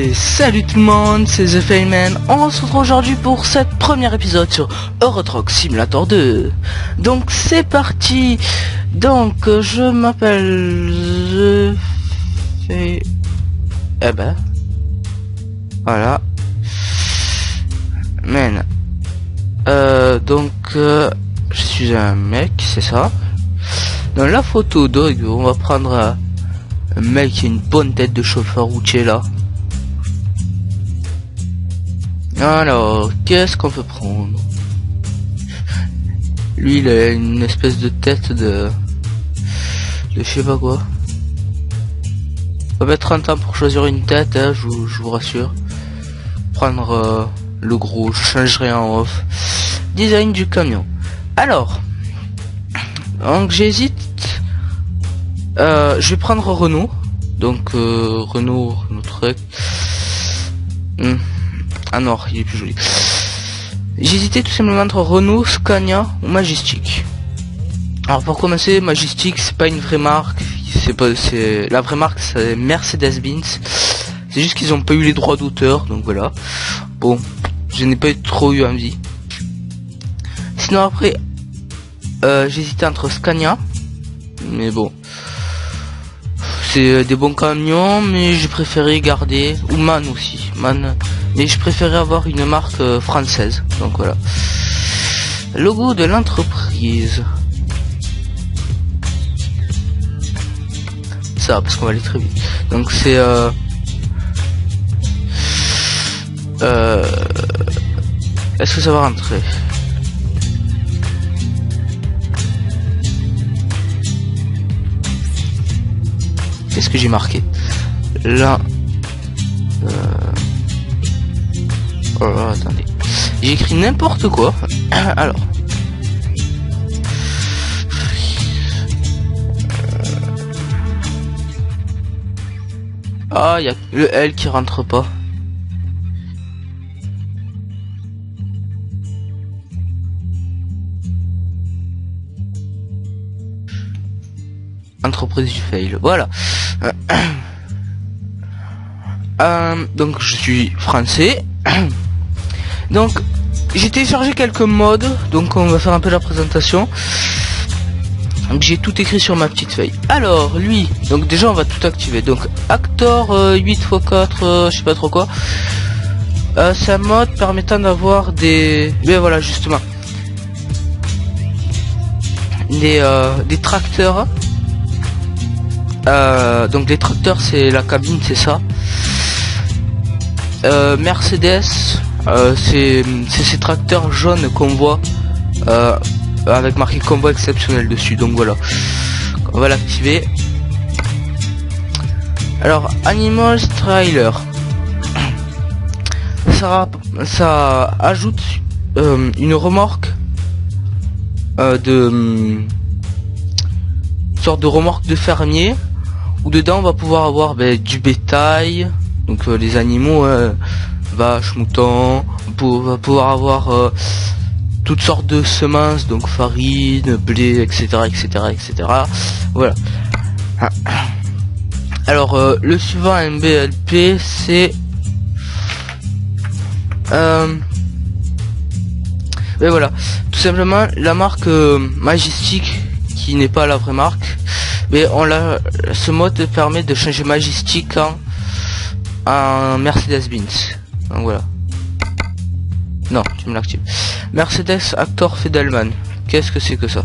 Et salut tout le monde, c'est The Feynman. On se retrouve aujourd'hui pour cette premier épisode sur Euro Truck Simulator 2. Donc c'est parti. Donc je m'appelle The Fey... Eh ben voilà. Man. Donc je suis un mec, c'est ça. Dans la photo dog, on va prendre un mec qui a une bonne tête de chauffeur routier là. Alors, qu'est-ce qu'on peut prendre? Lui, il a une espèce de tête de je sais pas quoi. On va mettre 30 ans pour choisir une tête, hein, je vous rassure. Prendre le gros, je changerai en off. Design du camion. Alors, donc j'hésite. Je vais prendre Renault. Donc Renault Truck. Ah non, il est plus joli. J'hésitais tout simplement entre Renault, Scania ou Majestic. Alors pour commencer, Majestic c'est pas une vraie marque, c'est la vraie marque, c'est Mercedes-Benz. C'est juste qu'ils ont pas eu les droits d'auteur, donc voilà. Bon, je n'ai pas trop eu envie. Sinon après, j'hésitais entre Scania, mais bon, c'est des bons camions, mais j'ai préféré garder, ou MAN aussi, MAN. Mais je préférais avoir une marque française. Donc voilà. Logo de l'entreprise. Ça, parce qu'on va aller très vite. Donc c'est est-ce que ça va rentrer? Qu'est-ce que j'ai marqué? Là. Oh, attendez, j'ai écrit n'importe quoi. Alors, ah, il y a le L qui rentre pas. Entreprise du fail, voilà. Donc je suis français. Donc j'ai téléchargé quelques mods, donc on va faire un peu la présentation. Donc j'ai tout écrit sur ma petite feuille. Alors lui, donc déjà on va tout activer. Donc Actor 8x4, je sais pas trop quoi. C'est un mode permettant d'avoir des... Mais voilà justement. Des tracteurs. Donc les tracteurs c'est la cabine, c'est ça. Mercedes, c'est ces tracteurs jaunes qu'on voit avec marqué convoi exceptionnel dessus. Donc voilà, on va l'activer. Alors Animals Trailer, ça ajoute une remorque sorte de remorque de fermier où dedans on va pouvoir avoir du bétail. Donc les animaux, vaches, moutons, on va pouvoir avoir toutes sortes de semences, donc farine, blé, etc., etc., etc. Voilà. Alors le suivant MBLP, c'est mais voilà, tout simplement la marque Majestic, qui n'est pas la vraie marque, mais ce mode permet de changer Majestic en Mercedes-Benz. Donc voilà. Non, tu me l'actives. Mercedes Actor Fedalman. Qu'est-ce que c'est que ça?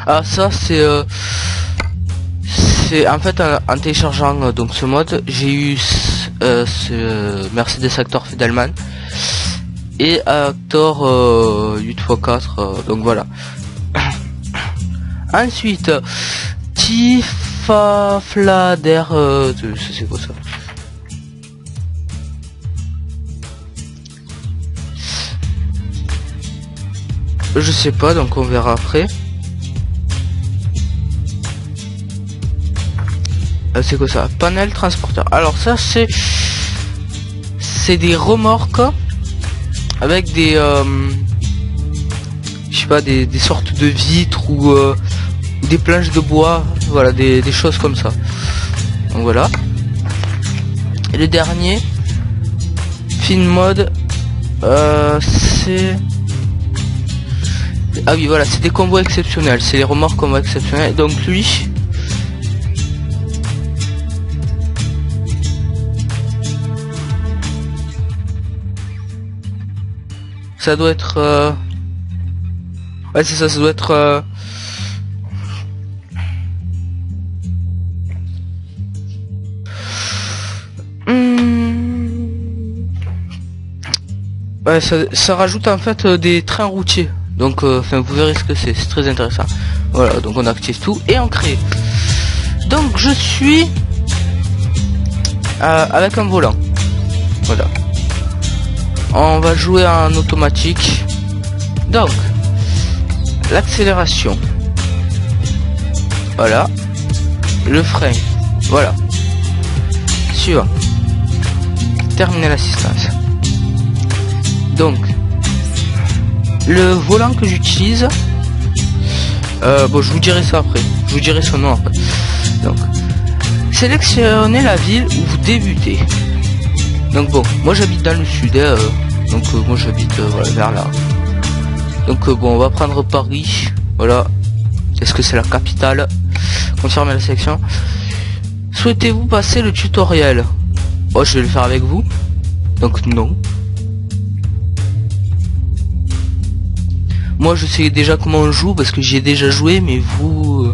Ah, ça c'est en fait en téléchargeant donc ce mode, j'ai eu ce Mercedes Actor Fedalman et Actor 8x4, donc voilà. Ensuite Tifaflader, c'est quoi ça? Je sais pas, donc on verra après. C'est quoi ça? Panel transporteur. Alors ça c'est des remorques avec des je sais pas, des sortes de vitres ou des planches de bois, voilà, des choses comme ça. Donc voilà. Et le dernier film mode, c'est... Ah oui, voilà, c'est des combos exceptionnels, c'est les remorques combos exceptionnels. Donc lui, ça doit être ouais, c'est ça, ça doit être ouais, ça rajoute en fait des trains routiers. Donc enfin vous verrez ce que c'est très intéressant. Voilà, donc on active tout et on crée. Donc je suis avec un volant. Voilà. On va jouer en automatique. Donc l'accélération. Voilà. Le frein. Voilà. Suivant. Terminer l'assistance. Donc le volant que j'utilise, bon je vous dirai ça après, je vous dirai son nom après. Donc sélectionnez la ville où vous débutez. Donc bon, moi j'habite dans le sud, donc moi j'habite voilà, vers là. Donc bon, on va prendre Paris, voilà. Est-ce que c'est la capitale? Confirmer la sélection. Souhaitez-vous passer le tutoriel? Oh, je vais le faire avec vous. Donc non. Moi je sais déjà comment on joue parce que j'y ai déjà joué, mais vous,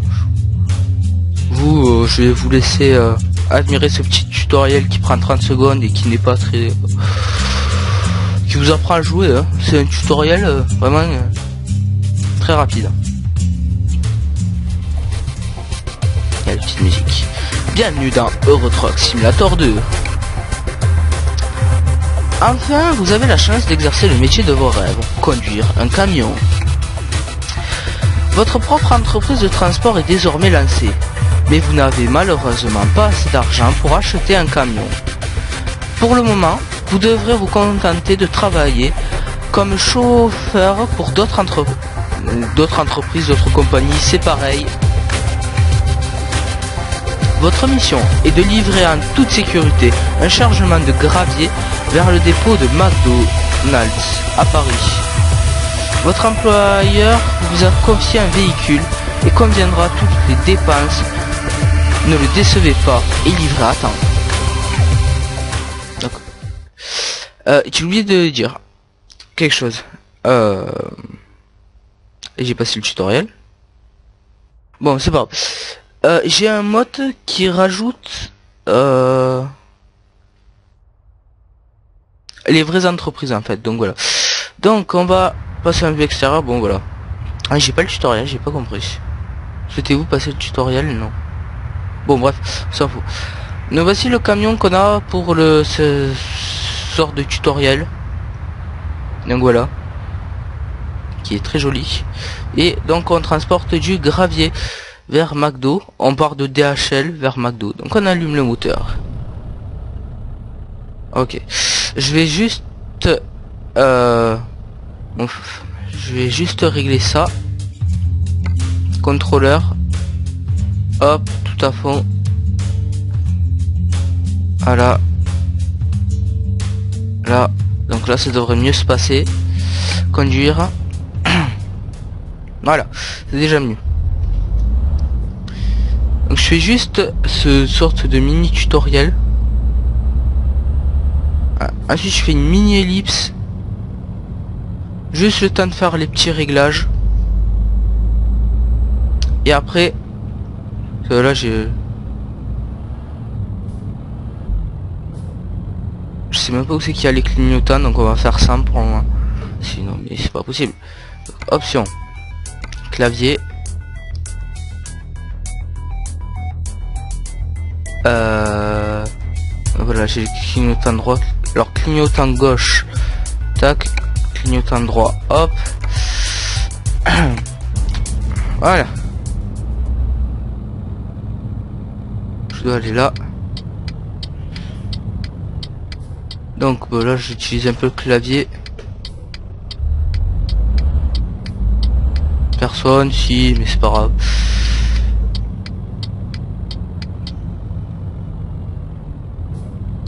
je vais vous laisser admirer ce petit tutoriel qui prend 30 secondes et qui n'est pas très... qui vous apprend à jouer, hein. C'est un tutoriel vraiment très rapide. Il y a la petite musique. Bienvenue dans Euro Truck Simulator 2. Enfin, vous avez la chance d'exercer le métier de vos rêves, conduire un camion. Votre propre entreprise de transport est désormais lancée, mais vous n'avez malheureusement pas assez d'argent pour acheter un camion. Pour le moment, vous devrez vous contenter de travailler comme chauffeur pour d'autres entreprises, d'autres compagnies, c'est pareil. Votre mission est de livrer en toute sécurité un chargement de gravier vers le dépôt de McDonald's à Paris. Votre employeur vous a confié un véhicule et conviendra toutes les dépenses. Ne le décevez pas et livrez à temps. J'ai oublié de dire quelque chose. J'ai passé le tutoriel. Bon, c'est pas grave. J'ai un mode qui rajoute les vraies entreprises en fait. Donc voilà. Donc on va passer un vue extérieur. Bon voilà. Ah, j'ai pas le tutoriel, j'ai pas compris. Souhaitez-vous passer le tutoriel? Non. Bon bref, on s'en fout. Nous voici le camion qu'on a pour ce sort de tutoriel. Donc voilà. Qui est très joli. Et donc on transporte du gravier vers McDo. On part de DHL vers McDo. Donc on allume le moteur. Ok. Je vais juste régler ça. Contrôleur. Hop, tout à fond. Voilà. Là. Donc là ça devrait mieux se passer. Conduire. Voilà. C'est déjà mieux. Donc je fais juste ce sorte de mini tutoriel. Ensuite je fais une mini ellipse. Juste le temps de faire les petits réglages. Et après là je sais même pas où c'est qu'il y a les clignotants, donc on va faire ça pour le moment. Sinon mais c'est pas possible. Donc, option clavier. Voilà, j'ai le clignotant droit, alors clignotant gauche, tac, clignotant droit, hop. Voilà. Je dois aller là. Donc voilà, j'utilise un peu le clavier. personne, si, mais c'est pas grave.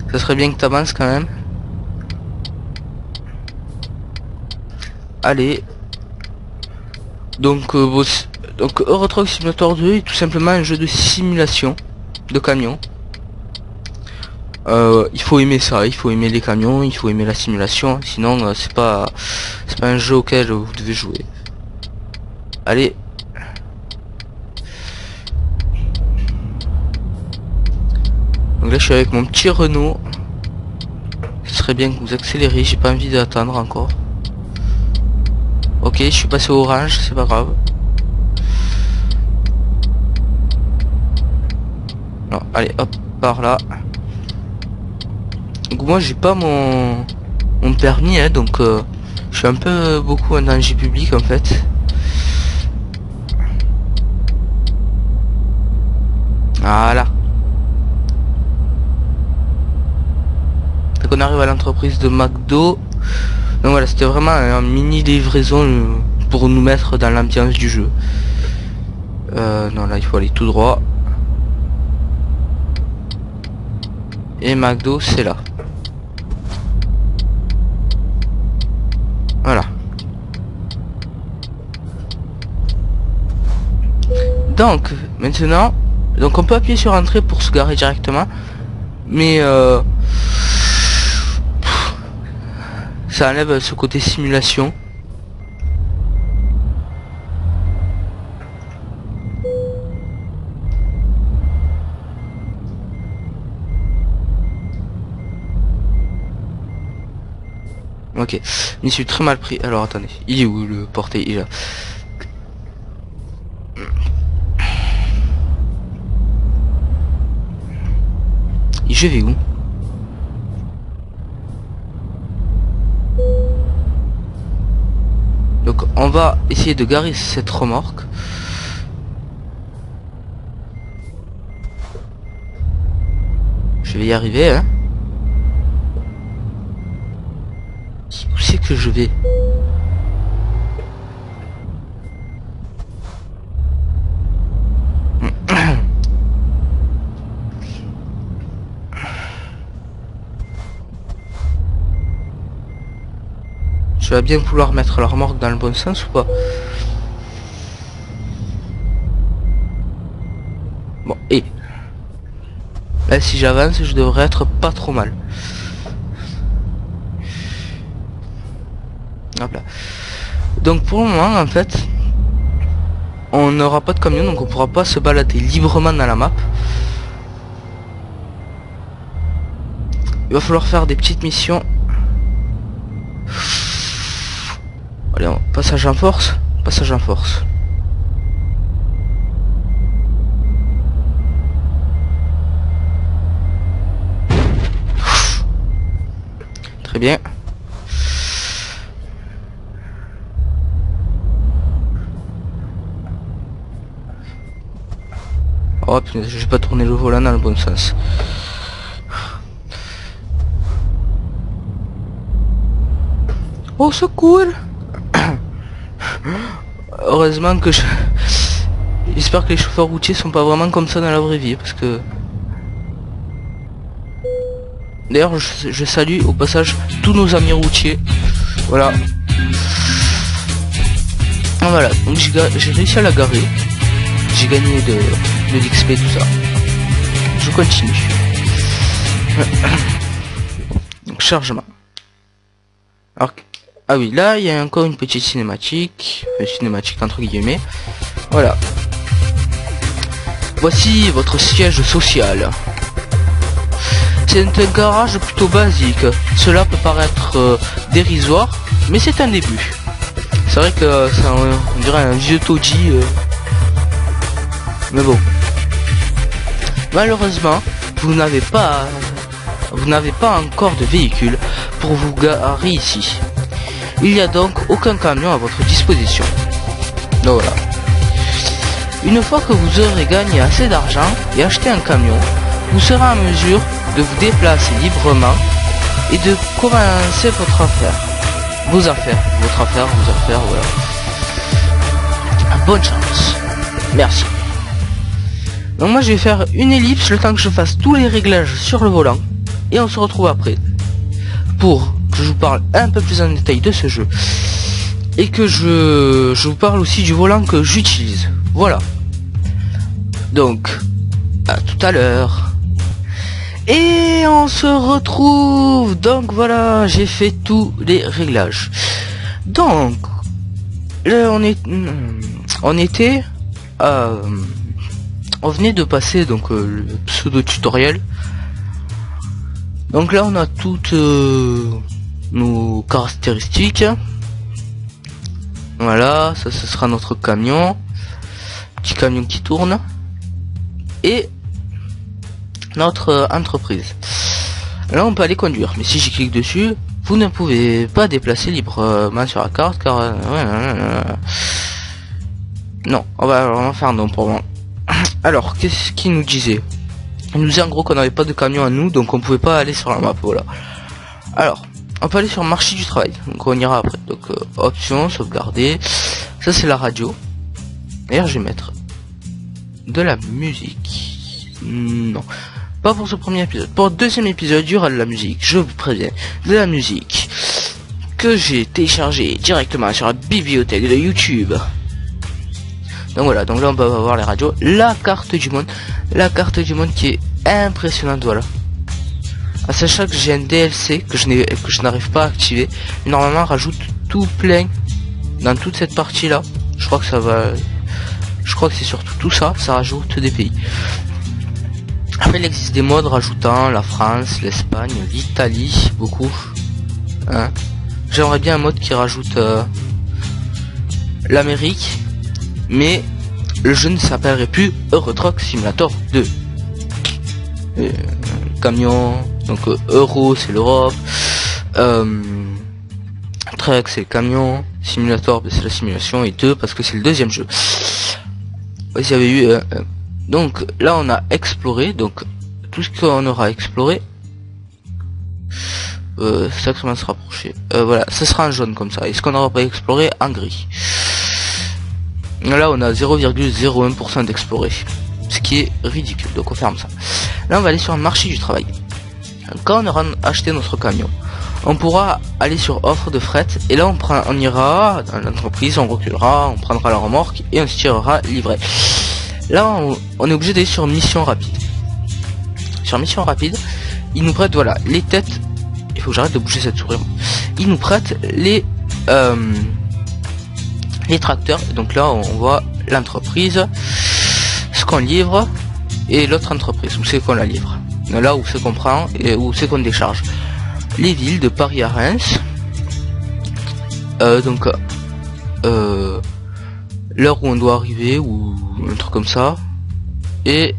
Ça serait bien que t'avances quand même. Allez. Donc, Euro Truck Simulator 2 est tout simplement un jeu de simulation de camions. Il faut aimer ça, il faut aimer les camions, il faut aimer la simulation, sinon c'est pas un jeu auquel vous devez jouer. Allez. Donc là je suis avec mon petit Renault. Ce serait bien que vous accélérez, j'ai pas envie d'attendre encore. Ok, je suis passé au orange, c'est pas grave. Non, allez hop, par là. Donc moi j'ai pas mon permis, hein, donc je suis un peu beaucoup en danger public en fait. Voilà. Donc on arrive à l'entreprise de McDo. Donc voilà, c'était vraiment un mini livraison pour nous mettre dans l'ambiance du jeu. Non, là il faut aller tout droit. Et McDo c'est là. Voilà. Donc maintenant, donc on peut appuyer sur entrée pour se garer directement, mais ça enlève ce côté simulation. Ok, je suis très mal pris. Alors attendez, il est où le porté? Il est là. Et je vais où? Donc on va essayer de garer cette remorque. Je vais y arriver, hein. Où c'est que je vais? Je vais bien pouvoir mettre la remorque dans le bon sens ou pas? Bon, et là si j'avance je devrais être pas trop mal. Hop là. Donc pour le moment en fait on n'aura pas de camion, donc on pourra pas se balader librement dans la map. Il va falloir faire des petites missions. Allez, passage en force. Passage en force. Très bien. Oh putain, j'ai pas tourné le volant dans le bon sens. Oh secours. Heureusement que j'espère que les chauffeurs routiers sont pas vraiment comme ça dans la vraie vie, parce que d'ailleurs je salue au passage tous nos amis routiers. Voilà. Voilà, donc j'ai réussi à la garer. J'ai gagné de l'XP, tout ça. Je continue. Donc chargement. Alors, ah oui, là il y a encore une petite cinématique, cinématique entre guillemets. Voilà. Voici votre siège social. C'est un garage plutôt basique. Cela peut paraître dérisoire, mais c'est un début. C'est vrai que ça, on dirait un vieux taudis. Mais bon. Malheureusement, vous n'avez pas encore de véhicule pour vous garer ici. Il n'y a donc aucun camion à votre disposition. Donc voilà. Une fois que vous aurez gagné assez d'argent et acheté un camion, vous serez en mesure de vous déplacer librement et de commencer votre affaire. Vos affaires, voilà. bonne chance. Merci. Donc moi je vais faire une ellipse le temps que je fasse tous les réglages sur le volant. Et on se retrouve après. Pour que je vous parle un peu plus en détail de ce jeu. Et que je vous parle aussi du volant que j'utilise. Voilà. Donc, à tout à l'heure. Et on se retrouve. Donc voilà, j'ai fait tous les réglages. Donc, là on était... on venait de passer donc le pseudo tutoriel. Donc là on a toutes nos caractéristiques. Voilà, ça ce sera notre camion. Petit camion qui tourne. Et notre entreprise. Là on peut aller conduire. Mais si j'y clique dessus, vous ne pouvez pas déplacer librement sur la carte car... non, on va faire non pour moi. Alors, qu'est-ce qu'il nous disait? Il nous disait en gros qu'on n'avait pas de camion à nous, donc on pouvait pas aller sur la map, voilà. Alors, on peut aller sur marché du travail, donc on ira après. Donc, options, sauvegarder. Ça c'est la radio. D'ailleurs, je vais mettre de la musique. Non, pas pour ce premier épisode. Pour le deuxième épisode, il y aura de la musique, je vous préviens. De la musique que j'ai téléchargée directement sur la bibliothèque de YouTube. Donc voilà, donc là on peut avoir les radios, la carte du monde qui est impressionnante, voilà. À sachant que j'ai un DLC que je n'arrive pas à activer. Normalement rajoute tout plein dans toute cette partie là. Je crois que ça va, je crois que c'est surtout tout ça, ça rajoute des pays. Après il existe des modes rajoutant la France, l'Espagne, l'Italie, beaucoup. Hein. J'aimerais bien un mode qui rajoute l'Amérique. Mais le jeu ne s'appellerait plus Euro Truck Simulator 2. Camion, donc Euro c'est l'Europe, Truck c'est le camion, Simulator c'est la simulation et 2 parce que c'est le deuxième jeu. Il y avait eu donc là on a exploré, donc tout ce qu'on aura exploré, ça commence à se rapprocher. Voilà, ça sera en jaune comme ça. Et ce qu'on n'aura pas exploré en gris. Là on a 0,01% d'explorer, ce qui est ridicule, donc on ferme ça. Là on va aller sur le marché du travail. Quand on aura acheté notre camion, on pourra aller sur offre de fret, et là on ira dans l'entreprise, on reculera, on prendra la remorque et on se tirera livré. Là on est obligé d'aller sur mission rapide. Sur mission rapide, ils nous prêtent voilà les têtes, il faut que j'arrête de bouger cette souris. Ils nous prêtent les tracteurs, donc là on voit l'entreprise, ce qu'on livre et l'autre entreprise où c'est qu'on la livre, là où c'est qu'on prend et où c'est qu'on décharge. Les villes de Paris à Reims, donc l'heure où on doit arriver ou un truc comme ça, et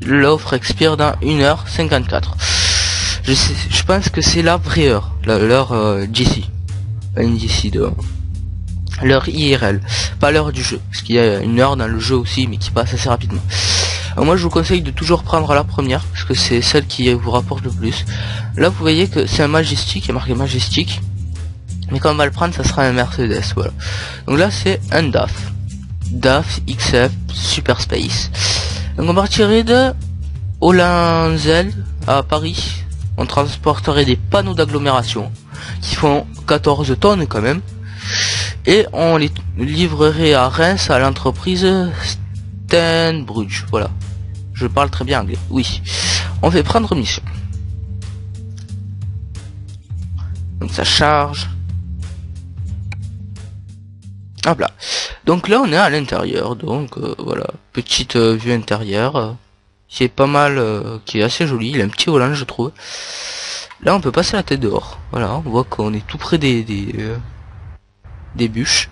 l'offre expire dans 1h54. Je pense que c'est la vraie heure, l'heure d'ici, de l'heure IRL, pas l'heure du jeu, parce qu'il y a une heure dans le jeu aussi, mais qui passe assez rapidement. Alors moi je vous conseille de toujours prendre la première, parce que c'est celle qui vous rapporte le plus. Là vous voyez que c'est un Majestic, il y a marqué Majestic, mais quand on va le prendre ça sera un Mercedes, voilà. Donc là c'est un DAF XF Super Space. Donc on partirait de Hollanzel à Paris, on transporterait des panneaux d'agglomération, qui font 14 tonnes quand même. Et on les livrerait à Reims à l'entreprise Stenbridge. Voilà. Je parle très bien anglais. Oui. On fait prendre mission. Donc ça charge. Hop là. Donc là on est à l'intérieur. Donc voilà. Petite vue intérieure. Qui est pas mal. Qui est assez joli. Il a un petit volant je trouve. Là on peut passer la tête dehors. Voilà. On voit qu'on est tout près des bûches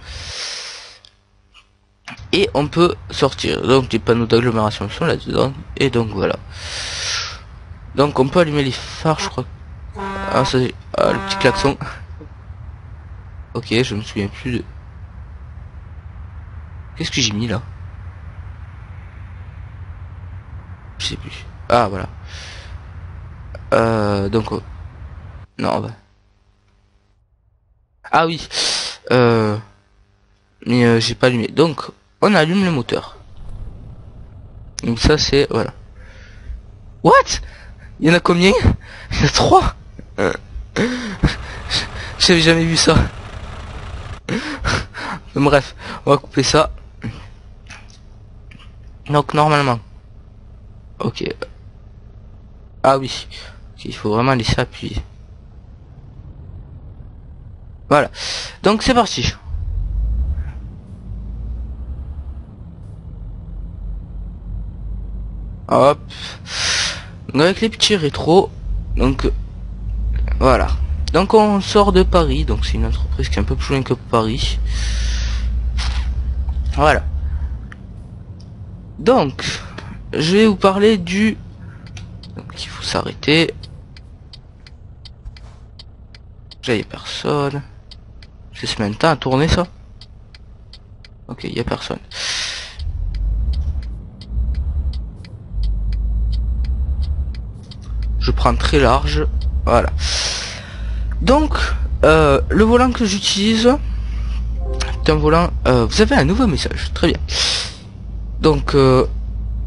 et on peut sortir, donc des panneaux d'agglomération sont là dedans et donc voilà, donc on peut allumer les phares je crois. Ah ça le petit klaxon. Ok, je me souviens plus de qu'est-ce que j'ai mis là, je sais plus. Ah voilà, donc non bah. Ah oui, mais j'ai pas allumé. Donc on allume le moteur. Donc ça c'est, voilà. What? Il y en a combien? Il y en a 3. J'avais jamais vu ça. Bref, on va couper ça. Donc normalement. Ok. Ah oui. Il faut vraiment laisser appuyer. Voilà. Donc c'est parti. Hop. Donc avec les petits rétros. Donc voilà. Donc on sort de Paris. Donc c'est une entreprise qui est un peu plus loin que Paris. Voilà. Donc je vais vous parler du... Donc il faut s'arrêter. Là il y a personne. C'est ce même temps à tourner ça. Ok, il y a personne. Je prends très large. Voilà. Donc le volant que j'utilise est un volant. Vous avez un nouveau message. Très bien. Donc non,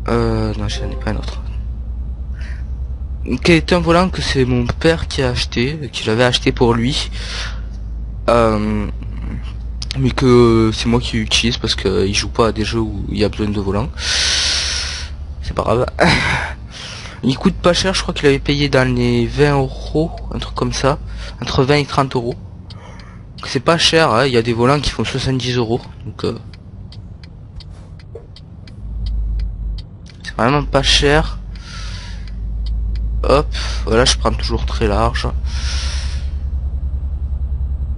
je n'en ai pas un autre. Qui est un volant que c'est mon père qui a acheté, qu'il avait acheté pour lui. Mais que c'est moi qui utilise parce que il joue pas à des jeux où il y a besoin de volant. C'est pas grave. Il coûte pas cher, je crois qu'il avait payé dans les 20 euros, un truc comme ça, entre 20 et 30 euros. C'est pas cher, hein. Il y a des volants qui font 70 euros, donc c'est vraiment pas cher. Hop, voilà, je prends toujours très large.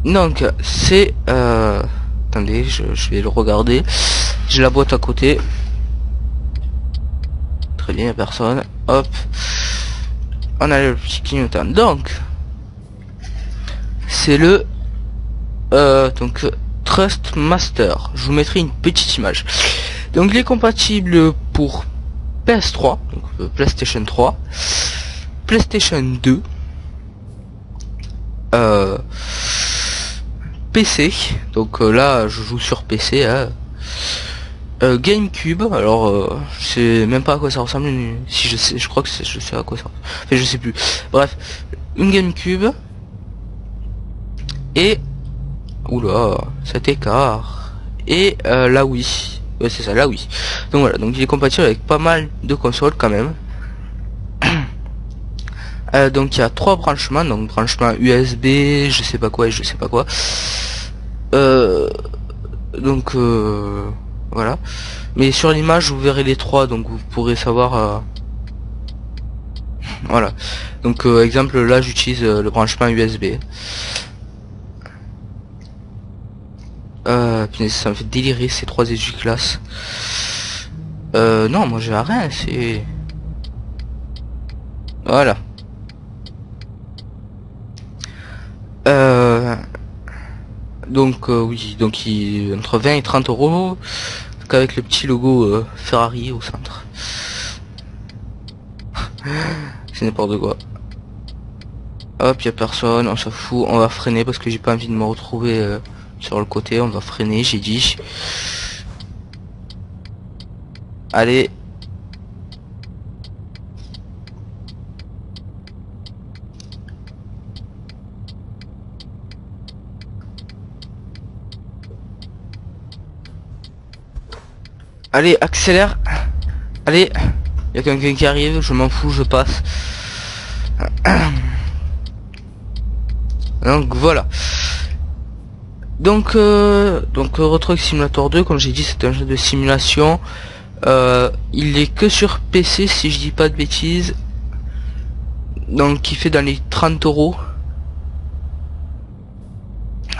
Donc c'est attendez, je vais le regarder. J'ai la boîte à côté. Très bien, y a personne. Hop, on a le petit clignotant. Donc c'est le donc Trust Master. Je vous mettrai une petite image. Donc il est compatible pour PS3, donc PlayStation 3, PlayStation 2, PC, donc là je joue sur PC, hein. GameCube, alors je sais même pas à quoi ça ressemble, si je sais, je crois que je sais à quoi ça ressemble, enfin je sais plus, bref, une GameCube, et, oula, cet écart, et la Wii, ouais c'est ça, la Wii, donc voilà, donc il est compatible avec pas mal de consoles quand même. Donc il y a 3 branchements, donc branchement USB, je sais pas quoi et je sais pas quoi. Donc voilà. Mais sur l'image vous verrez les 3, donc vous pourrez savoir. Voilà. Donc exemple là j'utilise le branchement USB. Punaise, ça me fait délirer ces 3 essuie-glaces. Non, moi j'ai rien, c'est. Voilà. Donc oui, donc il entre 20 et 30 euros, avec le petit logo Ferrari au centre. C'est n'importe quoi. Hop, y a personne, on s'en fout, on va freiner parce que j'ai pas envie de me retrouver sur le côté, on va freiner, j'ai dit. Allez. Allez, accélère. Allez, il y a quelqu'un qui arrive, je m'en fous, je passe. Donc voilà. Donc Euro Truck Simulator 2, comme j'ai dit, c'est un jeu de simulation. Il est que sur PC si je dis pas de bêtises. Donc il fait dans les 30 euros.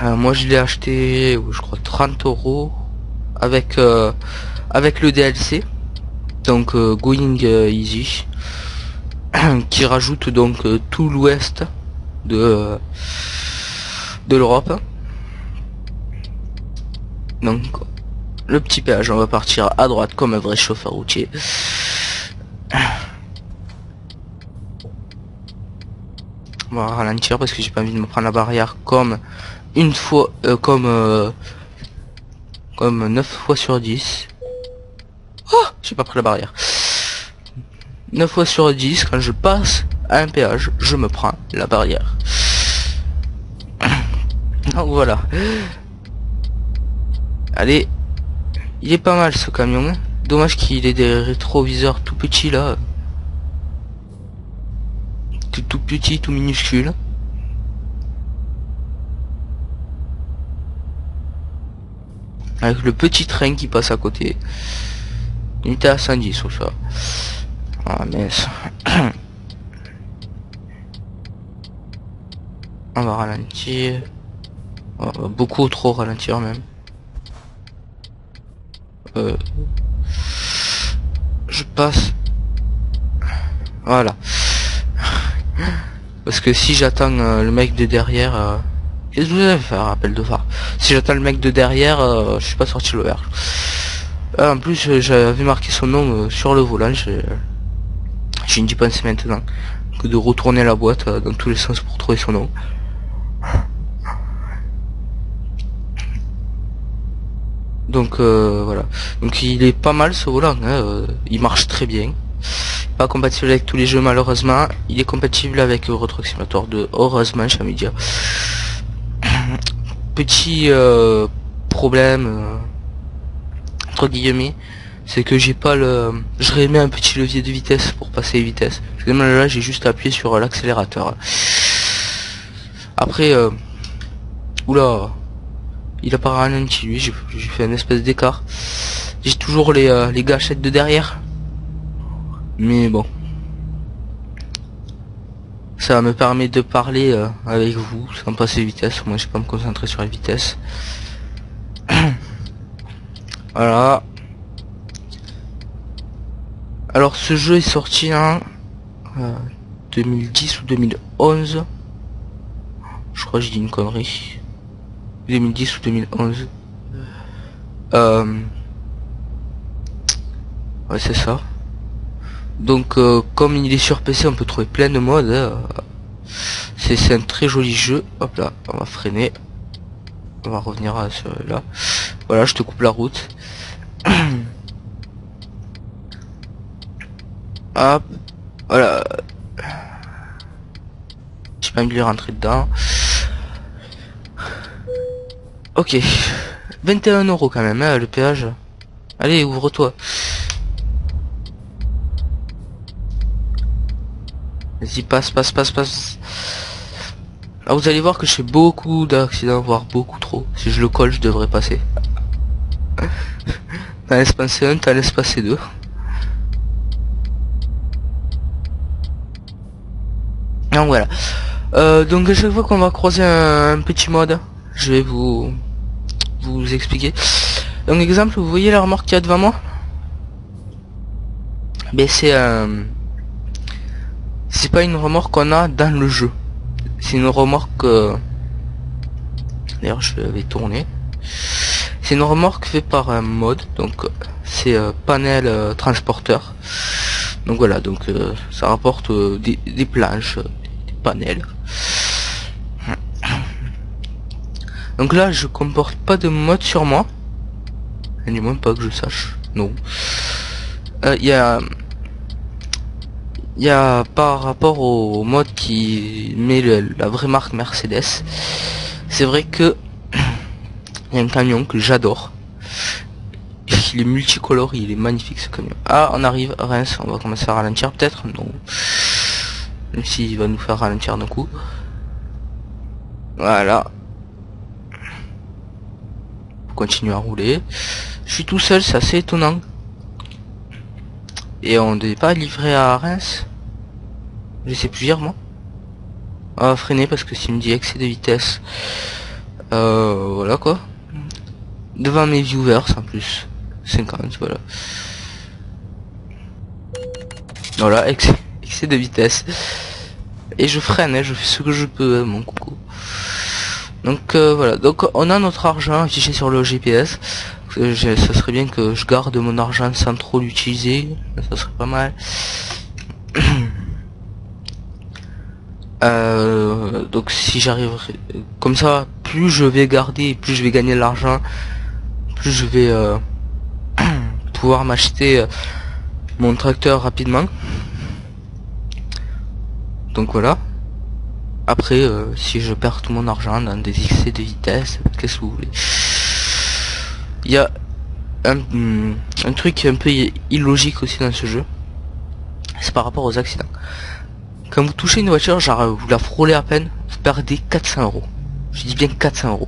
Moi je l'ai acheté, je crois 30 euros avec avec le DLC. Donc Going Easy, qui rajoute donc tout l'ouest de l'Europe. Donc le petit péage, on va partir à droite comme un vrai chauffeur routier. On va ralentir parce que j'ai pas envie de me prendre la barrière comme une fois comme 9 fois sur 10. Oh, j'ai pas pris la barrière. 9 fois sur 10, quand je passe à un péage, je me prends la barrière. Donc voilà. Allez. Il est pas mal ce camion. Dommage qu'il ait des rétroviseurs tout petits là. Tout petit, tout minuscule. Avec le petit train qui passe à côté. Limité à 110 ou ça. Ah mince. On va ralentir. On va beaucoup trop ralentir même. Je passe. Voilà. Parce que si j'attends le mec de derrière... Qu'est-ce que vous allez faire, rappel de phare? Si j'attends le mec de derrière, je suis pas sorti le verre. En plus, j'avais marqué son nom sur le volant. J'ai une pensée maintenant que de retourner la boîte dans tous les sens pour trouver son nom. Donc voilà. Donc il est pas mal ce volant. Hein, il marche très bien. Pas compatible avec tous les jeux malheureusement. Il est compatible avec Euro Truck Simulator 2. Heureusement, j'ai envie de dire. Petit problème entre guillemets, c'est que j'ai pas le... Je remets un petit levier de vitesse pour passer les vitesses. Là j'ai juste appuyé sur l'accélérateur. Après oula, il a pas ralenti lui, j'ai fait une espèce d'écart. J'ai toujours les gâchettes de derrière. Mais bon. Ça me permet de parler avec vous sans passer les vitesses. Moi je vais pas me concentrer sur les vitesses. Voilà. Alors ce jeu est sorti en 2010 ou 2011. Je crois que j'ai dit une connerie. 2010 ou 2011. Ouais c'est ça. Donc comme il est sur PC on peut trouver plein de modes. C'est un très joli jeu. Hop là, on va freiner. On va revenir à celui-là. Voilà, je te coupe la route. Hop, voilà. J'ai pas envie de lui rentrer dedans. Ok. 21 € quand même, hein, le péage. Allez, ouvre-toi. Vas-y, passe. Alors vous allez voir que je fais beaucoup d'accidents, voire beaucoup trop. Si je le colle, je devrais passer. T'en laisses passer un, t'en laisses passer deux. Donc voilà. Donc à chaque fois qu'on va croiser un petit mode, je vais vous expliquer. Donc exemple, vous voyez la remorque qu'il y a devant moi? Ben c'est pas une remorque qu'on a dans le jeu. C'est une remorque d'ailleurs je vais tourner. C'est une remorque faite par un mod, donc c'est panel transporteur. Donc voilà, donc ça rapporte des planches, des panels. Donc là je comporte pas de mode sur moi, du moins pas que je sache. Non. Il y a par rapport au mode qui met la vraie marque Mercedes, c'est vrai que il y a un camion que j'adore. Il est multicolore, il est magnifique ce camion. Ah, on arrive à Reims, on va commencer à ralentir peut-être. Non. Même s'il va nous faire ralentir d'un coup. Voilà. On continue à rouler. Je suis tout seul, c'est assez étonnant. Et on devait pas livrer à Reims. Je sais plus dire moi. On va freiner parce que s'il me dit excès de vitesse. Voilà quoi. Devant mes viewers en plus. 50, voilà. Voilà, excès de vitesse. Et je freine, hein, je fais ce que je peux, hein, mon coucou. Donc voilà, donc on a notre argent affiché sur le GPS. Ça serait bien que je garde mon argent sans trop l'utiliser, ça serait pas mal. Donc si j'arrive comme ça, plus je vais garder, plus je vais gagner de l'argent, plus je vais pouvoir m'acheter mon tracteur rapidement. Donc voilà. Après, si je perds tout mon argent dans des excès de vitesse, qu'est-ce que vous voulez? Il y a un truc un peu illogique aussi dans ce jeu. C'est par rapport aux accidents. Quand vous touchez une voiture, genre vous la frôlez à peine, vous perdez 400 €. Je dis bien 400 €.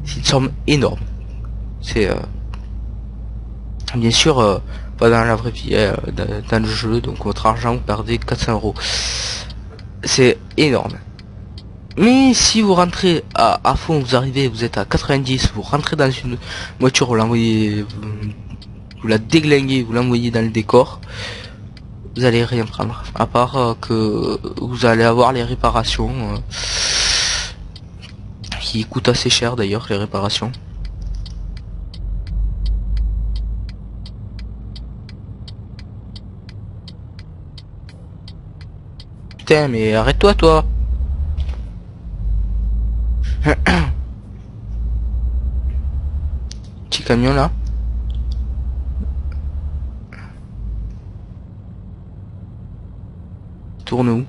C'est une somme énorme. C'est bien sûr pas dans la vraie vie, dans le jeu, donc votre argent vous perdez 400 €. C'est énorme. Mais si vous rentrez à fond, vous arrivez, vous êtes à 90, vous rentrez dans une voiture, vous l'envoyez, vous la déglinguez, vous l'envoyez dans le décor, vous allez rien prendre. À part que vous allez avoir les réparations, qui coûtent assez cher d'ailleurs, les réparations. Putain, mais arrête-toi, toi. Petit camion là. Tourne où?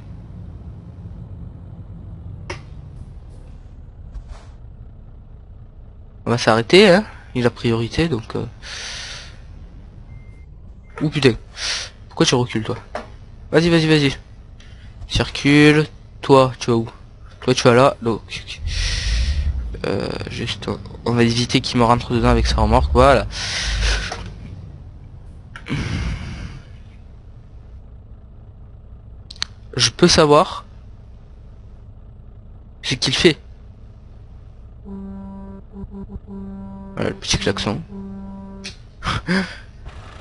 On va s'arrêter, hein. Il a priorité, donc... Ouh putain. Pourquoi tu recules, toi? Vas-y, vas-y, vas-y. Circule. Toi, tu vas où? Toi, tu vas là. Donc... juste... On va éviter qu'il me rentre dedans avec sa remorque. Voilà. Je peux savoir ce qu'il fait. Voilà, le petit klaxon.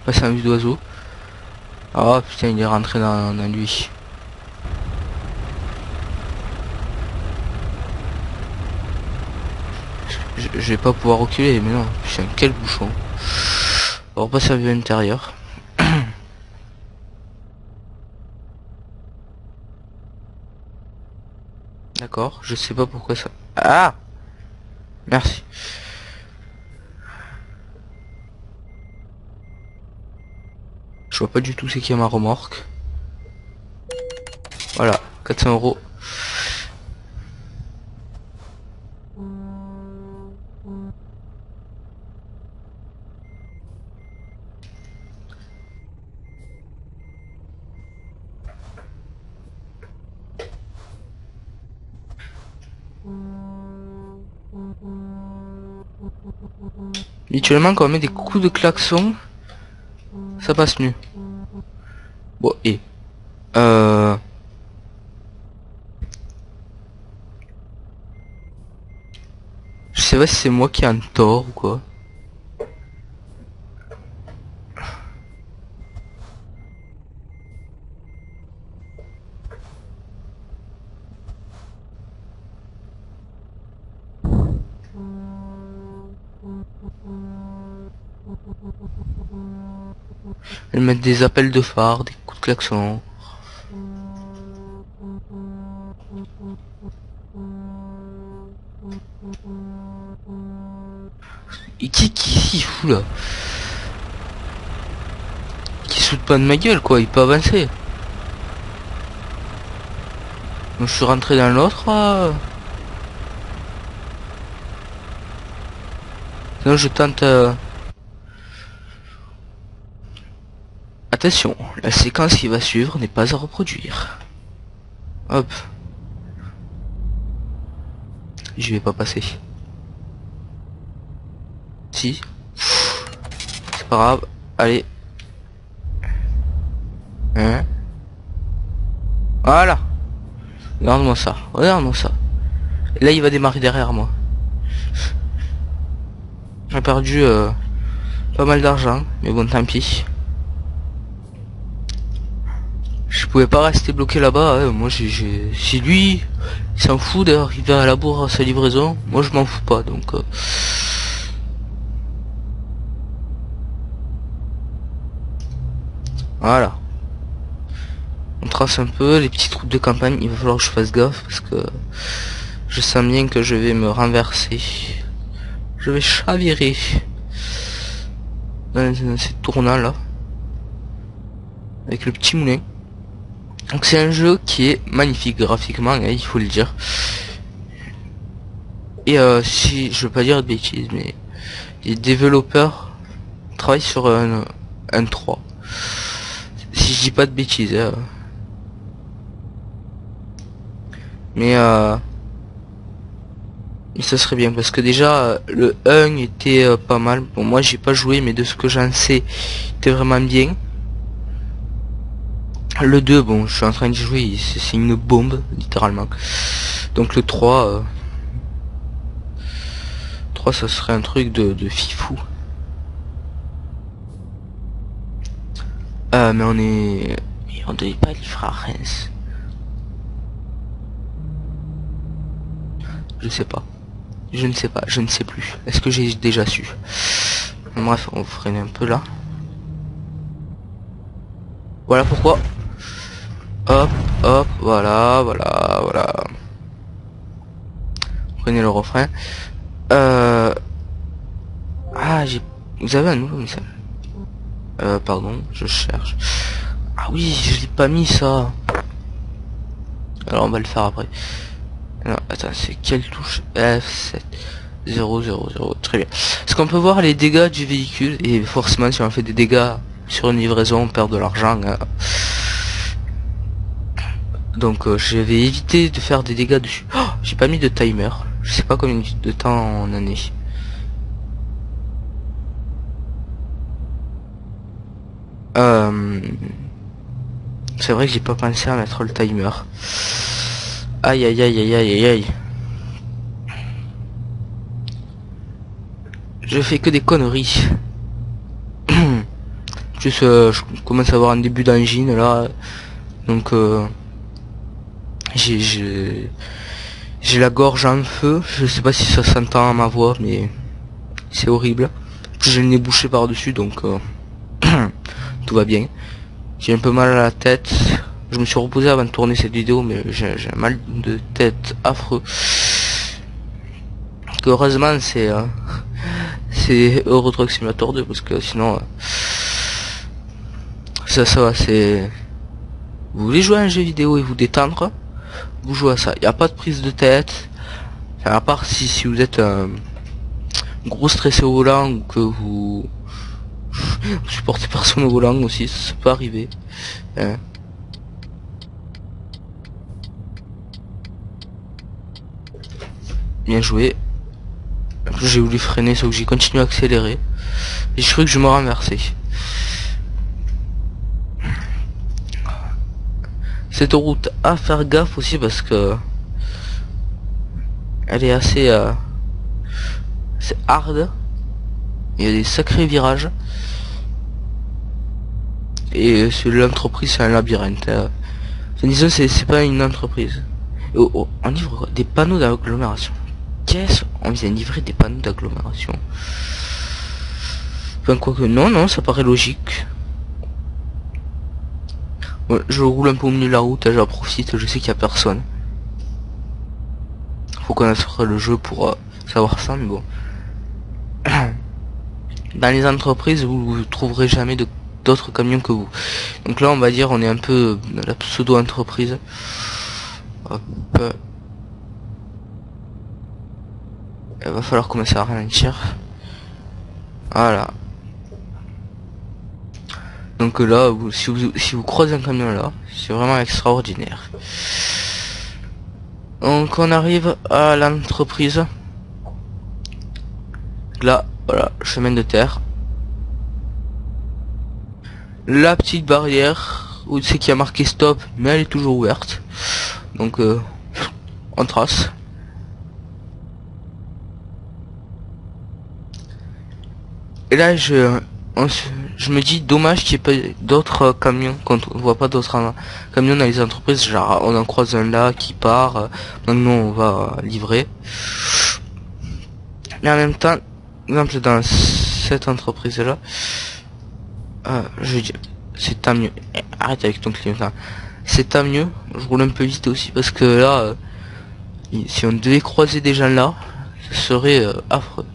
C'est un vue d'oiseau. Ah putain, il est rentré dans lui. Je vais pas pouvoir reculer, mais non. Putain, quel bouchon. On va passer à vue intérieure. D'accord, je sais pas pourquoi ça... Ah! Merci. Je vois pas du tout c'est qui a ma remorque. Voilà, 400 €. Habituellement quand on met des coups de klaxon, ça passe mieux. Bon, et... Je sais pas si c'est moi qui ai un tort ou quoi. Elles mettent des appels de phare, des coups de klaxon. Et qui fout là? Qui saute pas de ma gueule quoi, il peut avancer. Moi je suis rentré dans l'autre. Sinon je tente... Attention, la séquence qui va suivre n'est pas à reproduire. Hop. Je vais pas passer. Si. C'est pas grave. Allez. Hein. Voilà. Regarde-moi ça. Regarde-moi ça. Et là il va démarrer derrière moi. J'ai perdu pas mal d'argent. Mais bon tant pis. Je pouvais pas rester bloqué là-bas, hein. Moi si lui il s'en fout d'arriver à la bourre à sa livraison, moi je m'en fous pas donc voilà. On trace un peu les petites routes de campagne, il va falloir que je fasse gaffe parce que je sens bien que je vais me renverser. je vais chavirer dans ces tournants là avec le petit moulin. Donc c'est un jeu qui est magnifique graphiquement, hein, il faut le dire. Et si je veux pas dire de bêtises, mais les développeurs travaillent sur un 3. Si je dis pas de bêtises, hein. Mais ça serait bien parce que déjà le 1 était pas mal. Bon, moi j'ai pas joué, mais de ce que j'en sais, était vraiment bien. Le 2, bon, je suis en train de jouer, c'est une bombe littéralement. Donc le 3 ça serait un truc de fifou. Mais on devait pas livrer à Reims. Je sais pas. Je ne sais pas, je ne sais plus. Est-ce que j'ai déjà su? Bref, on freine un peu là. Voilà pourquoi. Hop, hop, voilà. Prenez le refrain. Ah, vous avez un nouveau message. Pardon, je cherche. Ah oui, je l'ai pas mis ça. Alors on va le faire après. Non, attends, c'est quelle touche? F7 0 0 0. Très bien. Est-ce qu'on peut voir les dégâts du véhicule? Et forcément, si on fait des dégâts sur une livraison, on perd de l'argent. Hein. Donc je vais éviter de faire des dégâts dessus. Oh, j'ai pas mis de timer. Je sais pas combien de temps on en est. C'est vrai que j'ai pas pensé à mettre le timer. Aïe aïe aïe aïe aïe aïe aïe. Je fais que des conneries. Juste je commence à avoir un début d'angine là. Donc j'ai la gorge en feu. Je sais pas si ça s'entend à ma voix, mais c'est horrible. J'ai le nez bouché par dessus, donc tout va bien. J'ai un peu mal à la tête. Je me suis reposé avant de tourner cette vidéo, mais j'ai un mal de tête affreux. Heureusement c'est Euro Truck Simulator 2, parce que sinon ça va. C'est, vous voulez jouer à un jeu vidéo et vous détendre, vous jouez à ça. Il n'y a pas de prise de tête, enfin, à part si vous êtes gros stressé au volant, ou que vous supportez personne au volant aussi, ça peut arriver. Hein. Bien joué. Après j'ai voulu freiner, sauf que j'ai continué à accélérer. Et je cru que je me renversais. Cette route à faire gaffe aussi parce que elle est assez c'est hard. Il y a des sacrés virages. Et l'entreprise c'est un labyrinthe. Enfin, disons c'est pas une entreprise. On livre des panneaux d'agglomération. Qu'est-ce on vient livrer des panneaux d'agglomération? Enfin quoi que non, ça paraît logique. Ouais, je roule un peu au milieu de la route, j'en profite, je sais qu'il y a personne. Faut connaître le jeu pour savoir ça, mais bon. Dans les entreprises, vous trouverez jamais d'autres camions que vous. Donc là, on va dire, on est un peu dans la pseudo-entreprise. Hop. Il va falloir commencer à ralentir. Voilà. Donc là, si vous croisez un camion là, c'est vraiment extraordinaire. Donc on arrive à l'entreprise. Là, voilà, chemin de terre. La petite barrière où c'est qu'il y a marqué stop, mais elle est toujours ouverte. Donc on trace. Et là je me dis dommage qu'il n'y ait pas d'autres camions, quand on voit pas d'autres camions dans les entreprises, genre on en croise un là qui part, maintenant on va livrer. Mais en même temps, exemple dans cette entreprise là, je dis c'est tant mieux. Arrête avec ton clignotant. C'est tant mieux. Je roule un peu vite aussi parce que là, si on devait croiser des gens là, ce serait affreux.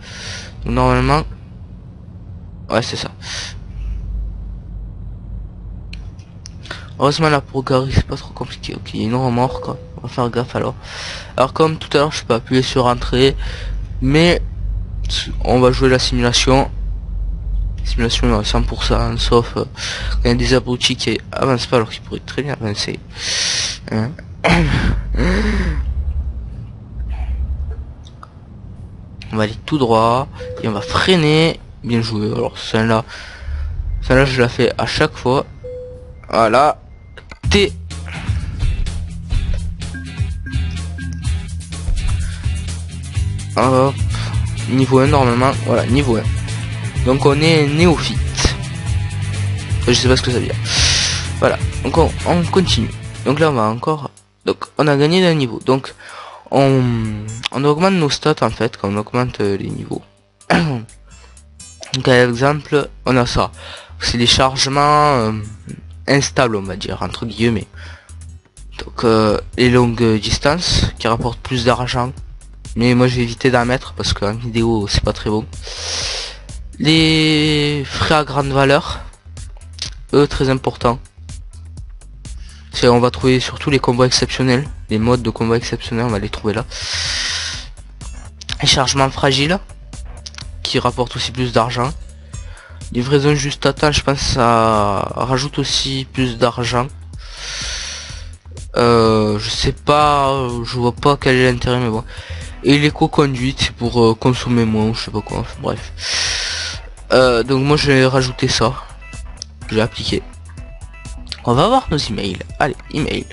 Normalement, ouais, c'est ça. Heureusement là pour Gary c'est pas trop compliqué. Ok, il y a une remorque, on va faire gaffe alors. Alors comme tout à l'heure je peux appuyer sur entrée, mais on va jouer la simulation. Simulation à 100%, sauf quand il y a des abrutis qui avancent pas alors qu'ils pourraient très bien avancer. Hein. On va aller tout droit et on va freiner. Bien joué. Alors celle-là je la fais à chaque fois. Voilà. T. Hop. Niveau 1 normalement. Voilà, niveau 1. Donc on est néophyte. Je sais pas ce que ça veut dire. Voilà. Donc on continue. Donc là on va encore. Donc on a gagné d'un niveau. Donc on augmente nos stats en fait quand on augmente les niveaux. Donc par exemple on a ça. C'est les chargements instables on va dire entre guillemets. Donc les longues distances qui rapportent plus d'argent. Mais moi je vais éviter d'en mettre parce qu'en vidéo c'est pas très bon. Les frais à grande valeur, eux très importants. On va trouver surtout les combats exceptionnels, les modes de combat exceptionnels, on va les trouver là. Les chargements fragiles, qui rapportent aussi plus d'argent. Livraison juste à temps, je pense que ça rajoute aussi plus d'argent. Je sais pas, je vois pas quel est l'intérêt, mais bon. Et l'éco-conduite, c'est pour consommer moins, je sais pas quoi, enfin, bref. Donc moi je vais rajouter ça. Je vais appliquer. On va voir nos emails. Allez, email.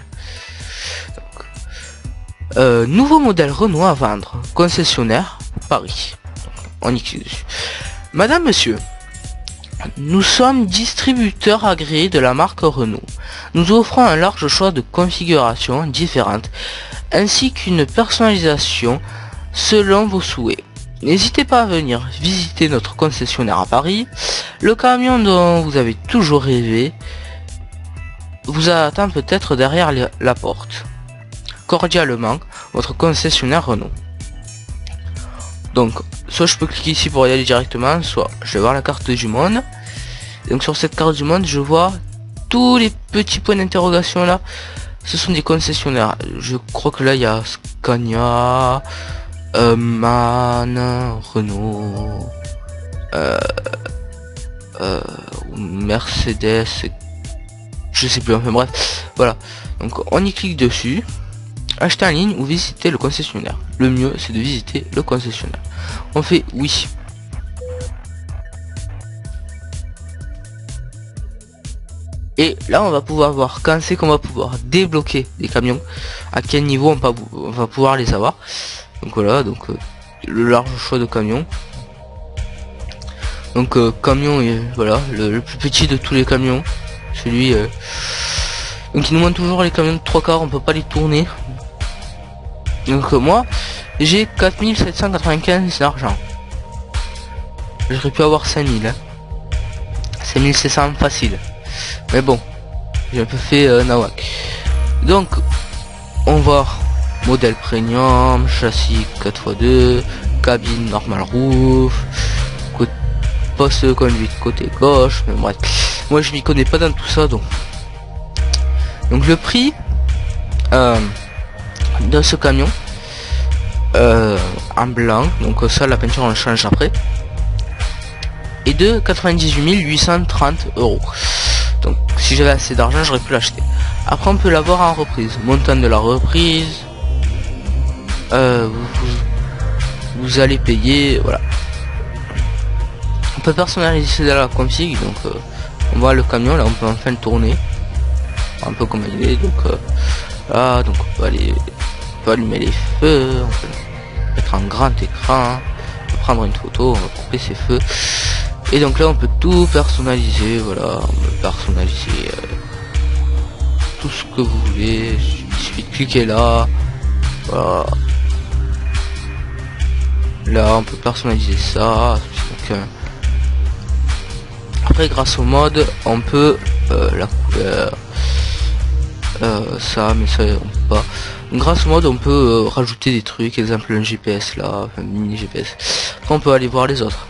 Nouveau modèle Renault à vendre. Concessionnaire, Paris. On y clique dessus. Madame, monsieur, nous sommes distributeurs agréés de la marque Renault. Nous offrons un large choix de configurations différentes, ainsi qu'une personnalisation selon vos souhaits. N'hésitez pas à venir visiter notre concessionnaire à Paris. Le camion dont vous avez toujours rêvé vous attend peut-être derrière la porte. Cordialement, votre concessionnaire Renault. Donc, soit je peux cliquer ici pour y aller directement, soit je vais voir la carte du monde. Donc sur cette carte du monde, je vois tous les petits points d'interrogation là. Ce sont des concessionnaires. Je crois que là il y a Scania, MAN, Renault, Mercedes, je sais plus, enfin bref, voilà. Donc on y clique dessus, acheter en ligne ou visiter le concessionnaire. Le mieux c'est de visiter le concessionnaire. On fait oui. Et là on va pouvoir voir quand c'est qu'on va pouvoir débloquer des camions, à quel niveau on va pouvoir les avoir. Donc voilà, donc le large choix de camions. Donc camion, voilà, le plus petit de tous les camions. Celui donc il nous manque toujours les camions de 3 quarts, on peut pas les tourner. Donc moi j'ai 4795 d'argent. J'aurais pu avoir 5000 hein. 5700 facile. Mais bon, j'ai un peu fait nawak. Donc on va modèle premium, châssis 4x2, cabine normal roof, poste de conduite côté gauche, mais bref. Moi je m'y connais pas dans tout ça donc. Donc le prix de ce camion en blanc, donc ça la peinture on le change après, est de 98 830 €. Donc si j'avais assez d'argent j'aurais pu l'acheter. Après on peut l'avoir en reprise. Montant de la reprise, vous allez payer, voilà. On peut personnaliser la config, donc on voit le camion là, on peut enfin le tourner un peu comme il est, donc là donc on peut allumer les feux, on peut mettre un grand écran, on peut prendre une photo, on va couper ses feux. Et donc là on peut tout personnaliser, voilà, on peut personnaliser tout ce que vous voulez, il suffit de cliquer là, voilà. Là on peut personnaliser ça, donc, après grâce au mode on peut la couleur, ça, mais ça on peut pas. Grâce au mode on peut rajouter des trucs, exemple un GPS là, un mini GPS. On peut aller voir les autres.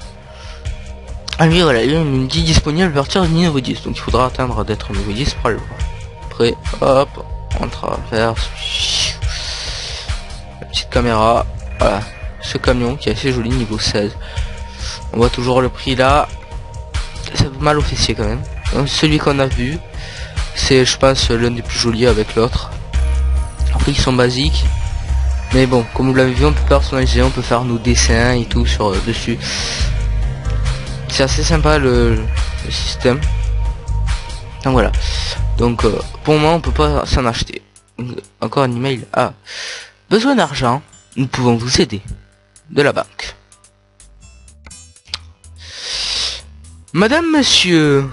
Ah oui, voilà, il me dit disponible à partir du niveau 10. Donc il faudra atteindre d'être niveau 10 pour aller le voir. Après, hop, on traverse. La petite caméra. Voilà. Ce camion qui est assez joli, niveau 16. On voit toujours le prix là. Ça fait mal au fessier quand même. Donc celui qu'on a vu, c'est je pense l'un des plus jolis avec l'autre. Après ils sont basiques. Mais bon, comme vous l'avez vu, on peut personnaliser, on peut faire nos dessins et tout sur dessus. C'est assez sympa le système. Donc voilà. Donc pour le moment on peut pas s'en acheter. Encore un email. Ah, besoin d'argent, nous pouvons vous aider. De la banque. Madame, monsieur,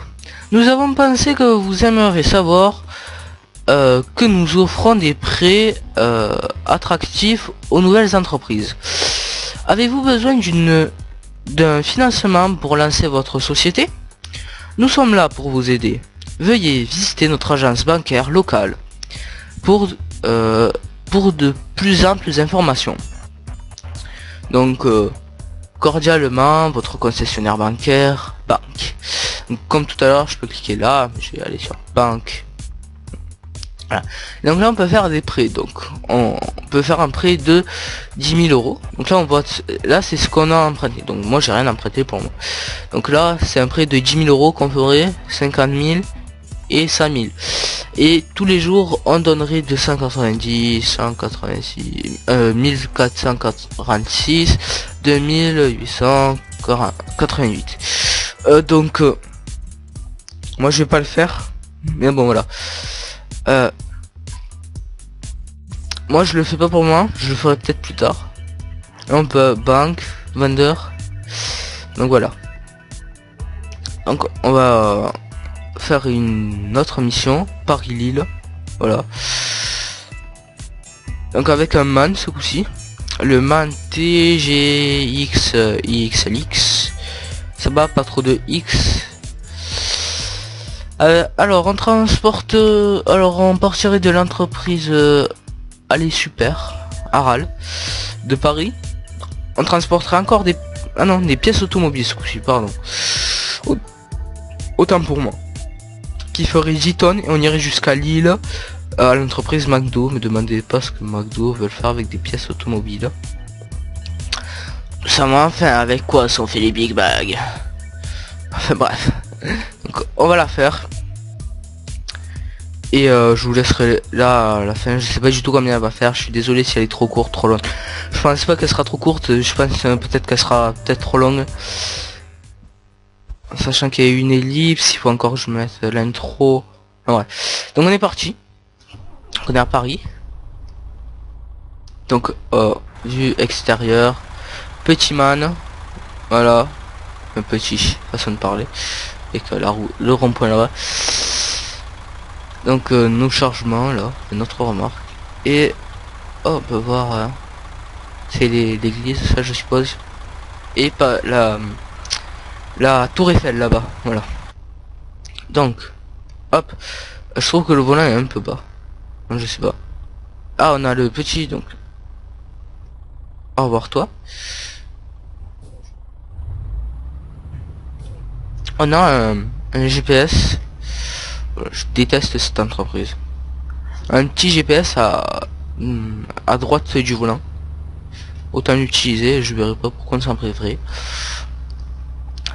nous avons pensé que vous aimeriez savoir que nous offrons des prêts attractifs aux nouvelles entreprises. Avez-vous besoin d'un financement pour lancer votre société? Nous sommes là pour vous aider. Veuillez visiter notre agence bancaire locale pour de plus amples informations. Donc cordialement votre concessionnaire bancaire banque. Donc, comme tout à l'heure, je peux cliquer là, je vais aller sur banque. Voilà. Donc là on peut faire des prêts. Donc on peut faire un prêt de 10 000 euros. Donc là on voit, là c'est ce qu'on a emprunté. Donc moi j'ai rien emprunté pour moi. Donc là c'est un prêt de 10 000 euros qu'on ferait 50 000 et 5 000. Et tous les jours on donnerait 290, 186, 1446, 2888. Donc moi je vais pas le faire. Mais bon voilà. Moi je le fais pas pour moi, je le ferai peut-être plus tard. Là, on peut banque, vendeur. Donc voilà. Donc on va faire une autre mission, Paris-Lille. Voilà. Donc avec un man ce coup-ci. Le man TGXXLX. Ça bat pas trop de X. Alors on transporte, alors on partirait de l'entreprise Allez Super Aral de Paris. On transporterait encore des des pièces automobiles ce coup-ci, pardon. Autant pour moi. Qui ferait 10 tonnes et on irait jusqu'à Lille à l'entreprise McDo. Me demandez pas ce que McDo veulent faire avec des pièces automobiles. Ça m'a enfin avec quoi si on fait les big bags. Enfin bref. Donc on va la faire. Et je vous laisserai là à la fin. Je sais pas du tout combien elle va faire. Je suis désolé si elle est trop courte, trop longue. Je pense pas qu'elle sera trop courte. Je pense peut-être qu'elle sera peut-être trop longue. Sachant qu'il y a une ellipse, il faut encore que je mette l'intro. Ouais. Donc on est parti. On est à Paris. Donc vue extérieure. Petit man. Voilà. Un petit façon de parler. Et que la roue, le rond-point là-bas. Donc nos chargements là, notre remarque. Et on peut voir c'est l'église, ça je suppose. Et pas la tour Eiffel là-bas, voilà. Donc hop, je trouve que le volant est un peu bas. Non, je sais pas. Ah, on a le petit, donc au revoir toi. On a un GPS. Je déteste cette entreprise. Un petit GPS à droite du volant. Autant l'utiliser, je verrai pas pourquoi on s'en priverait.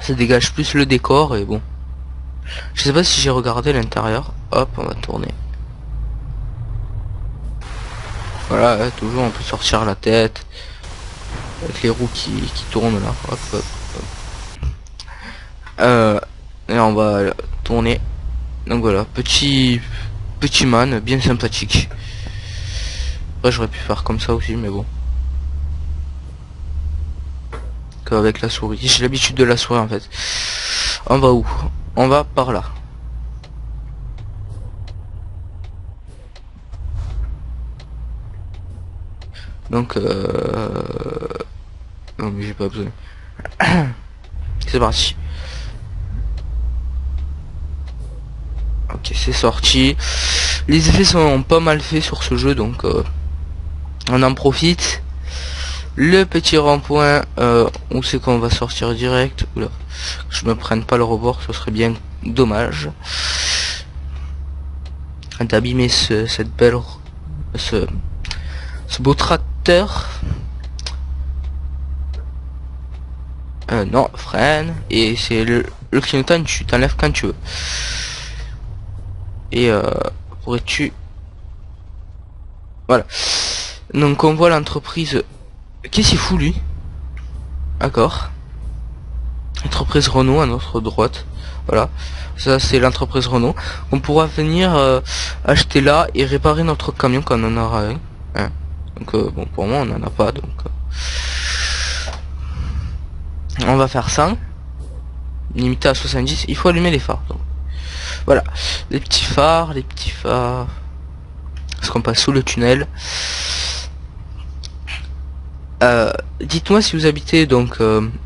Ça dégage plus le décor et bon. Je sais pas si j'ai regardé l'intérieur. Hop, on va tourner. Voilà, toujours on peut sortir la tête. Avec les roues qui tournent là. Hop, hop, hop. Et on va tourner. Donc voilà, petit man, bien sympathique. Ouais, j'aurais pu faire comme ça aussi, mais bon. Qu'avec la souris. J'ai l'habitude de la souris en fait. On va où? On va par là. Donc non mais j'ai pas besoin. C'est parti. Ok, c'est sorti. Les effets sont pas mal faits sur ce jeu, donc on en profite. Le petit rond-point, où c'est qu'on va sortir direct. Oula, je me prenne pas le rebord, ce serait bien dommage d'abîmer cette belle, ce beau tracteur. Non, freine, et c'est le clignotant, tu t'enlèves quand tu veux. Et pourrais-tu... Voilà. Donc on voit l'entreprise. Qu'est-ce qu'il fout lui? D'accord. Entreprise Renault à notre droite. Voilà. Ça c'est l'entreprise Renault. On pourra venir acheter là et réparer notre camion quand on en aura un. Hein. Donc bon, pour moi on n'en a pas, donc on va faire 100. Limité à 70. Il faut allumer les phares. Donc. Voilà. Les petits phares. Parce qu'on passe sous le tunnel. Dites-moi si vous habitez donc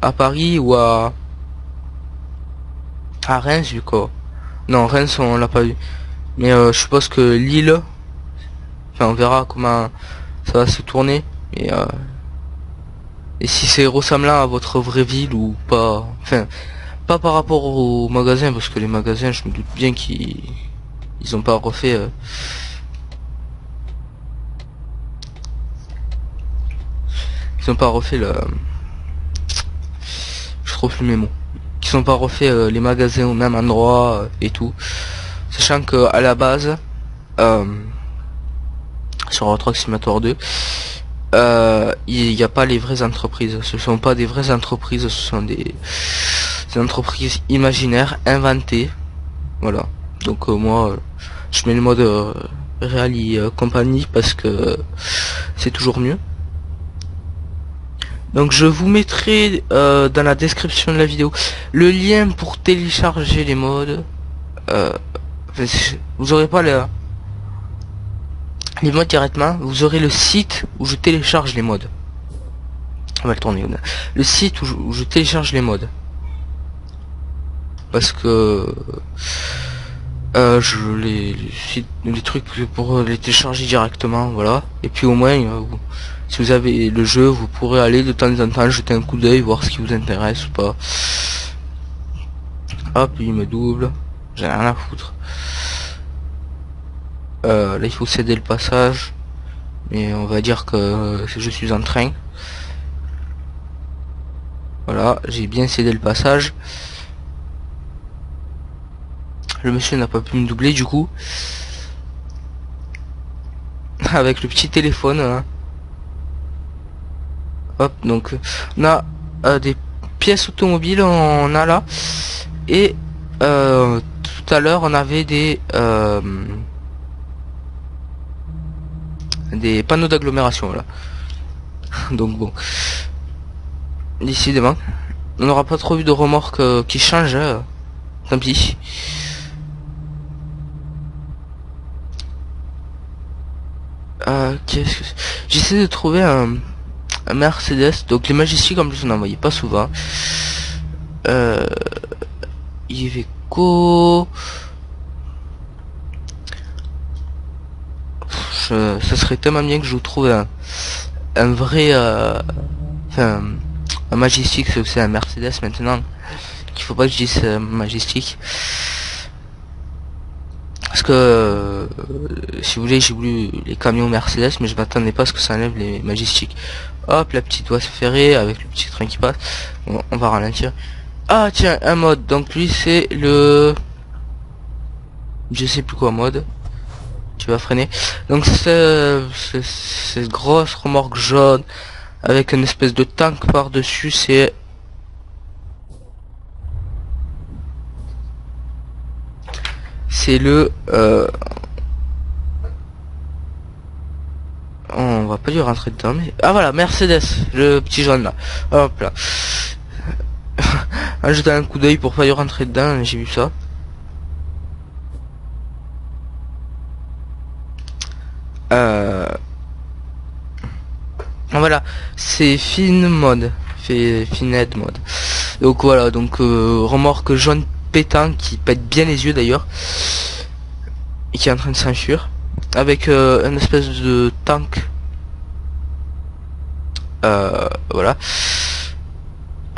à Paris ou à Reims vu quoi. Non, Reims on l'a pas eu. Mais je suppose que Lille, enfin on verra comment ça va se tourner. Et si c'est ressemblant à votre vraie ville ou pas. Enfin, pas par rapport aux magasins, parce que les magasins je me doute bien qu'ils ont pas refait. Ils ont pas refait le... Je trouve plus mes mots. Ils ont pas refait les magasins au même endroit et tout. Sachant que à la base, sur Euro Truck Simulator 2, il n'y a pas les vraies entreprises. Ce sont pas des vraies entreprises, ce sont des entreprises imaginaires, inventées. Voilà. Donc moi, je mets le mode Reali Company parce que c'est toujours mieux. Donc je vous mettrai dans la description de la vidéo le lien pour télécharger les mods. Vous aurez pas les mods directement, vous aurez le site où je télécharge les mods. On va le tourner. Le site où je télécharge les mods. Parce que les trucs pour les télécharger directement, voilà. Et puis au moins si vous avez le jeu, vous pourrez aller de temps en temps jeter un coup d'œil, voir ce qui vous intéresse ou pas. Hop, il me double. J'ai rien à foutre. Là, il faut céder le passage. Mais on va dire que je suis en train. Voilà, j'ai bien cédé le passage. Le monsieur n'a pas pu me doubler du coup. Avec le petit téléphone. Hein. Hop, donc on a des pièces automobiles, on a là. Et tout à l'heure on avait des panneaux d'agglomération là. Donc bon, décidément on n'aura pas trop vu de remorques qui changent, tant pis. Qu'est-ce que j'essaie de trouver un Mercedes. Donc les Majestic en plus on n'en voyait pas souvent. Iveco. Ça serait tellement bien que je vous trouve un vrai enfin un Majestic, c'est aussi un Mercedes maintenant. Il faut pas que je dise Majestic. Parce que si vous voulez, j'ai voulu les camions Mercedes, mais je m'attendais pas à ce que ça enlève les Majestic. Hop, la petite voie ferrée avec le petit train qui passe. Bon, on va ralentir. Ah tiens, un mode. Donc lui c'est le... Je sais plus quoi mode. Tu vas freiner. Donc c'est cette grosse remorque jaune avec une espèce de tank par dessus. C'est le on va pas lui rentrer dedans, mais ah voilà, Mercedes, le petit jaune là. Hop là. En jetant un coup d'œil pour pas lui rentrer dedans, j'ai vu ça. Voilà, c'est Fine Mode, Fined Mode. Donc voilà, donc remorque jaune pétant qui pète bien les yeux d'ailleurs, et qui est en train de s'enfuir avec une espèce de tank Voilà.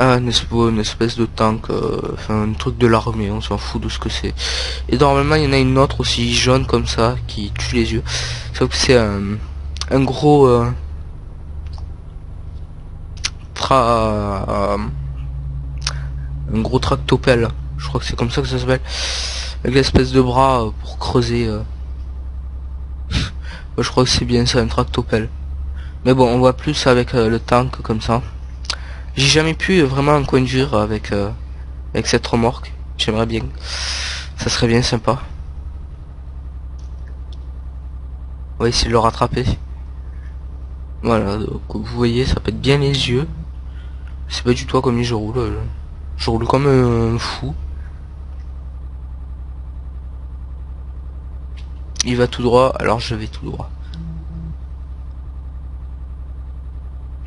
Une espèce de tank, enfin un truc de l'armée, on s'en fout de ce que c'est. Et normalement il y en a une autre aussi jaune comme ça qui tue les yeux. Sauf que c'est un gros un gros tractopelle. Je crois que c'est comme ça que ça s'appelle. Avec l'espèce de bras pour creuser. Je crois que c'est bien ça, un tractopelle. Mais bon, on voit plus avec le tank comme ça. J'ai jamais pu vraiment conduire avec cette remorque. J'aimerais bien. Ça serait bien sympa. On va essayer de le rattraper. Voilà, donc vous voyez, ça pète bien les yeux. C'est pas du tout comme je roule. Je roule comme un fou. Il va tout droit, alors je vais tout droit.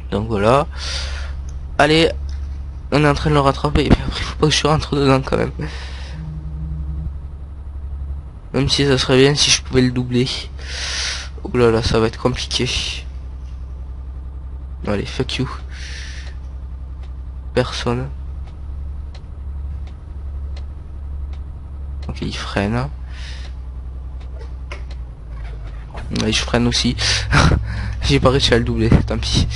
Donc voilà. Allez, on est en train de le rattraper. Mais après, faut pas que je rentre dedans quand même. Même si ça serait bien si je pouvais le doubler. Ouh là là, ça va être compliqué. Allez, fuck you. Personne. Ok, il freine. Et je freine aussi. J'ai pas réussi à le doubler, tant pis.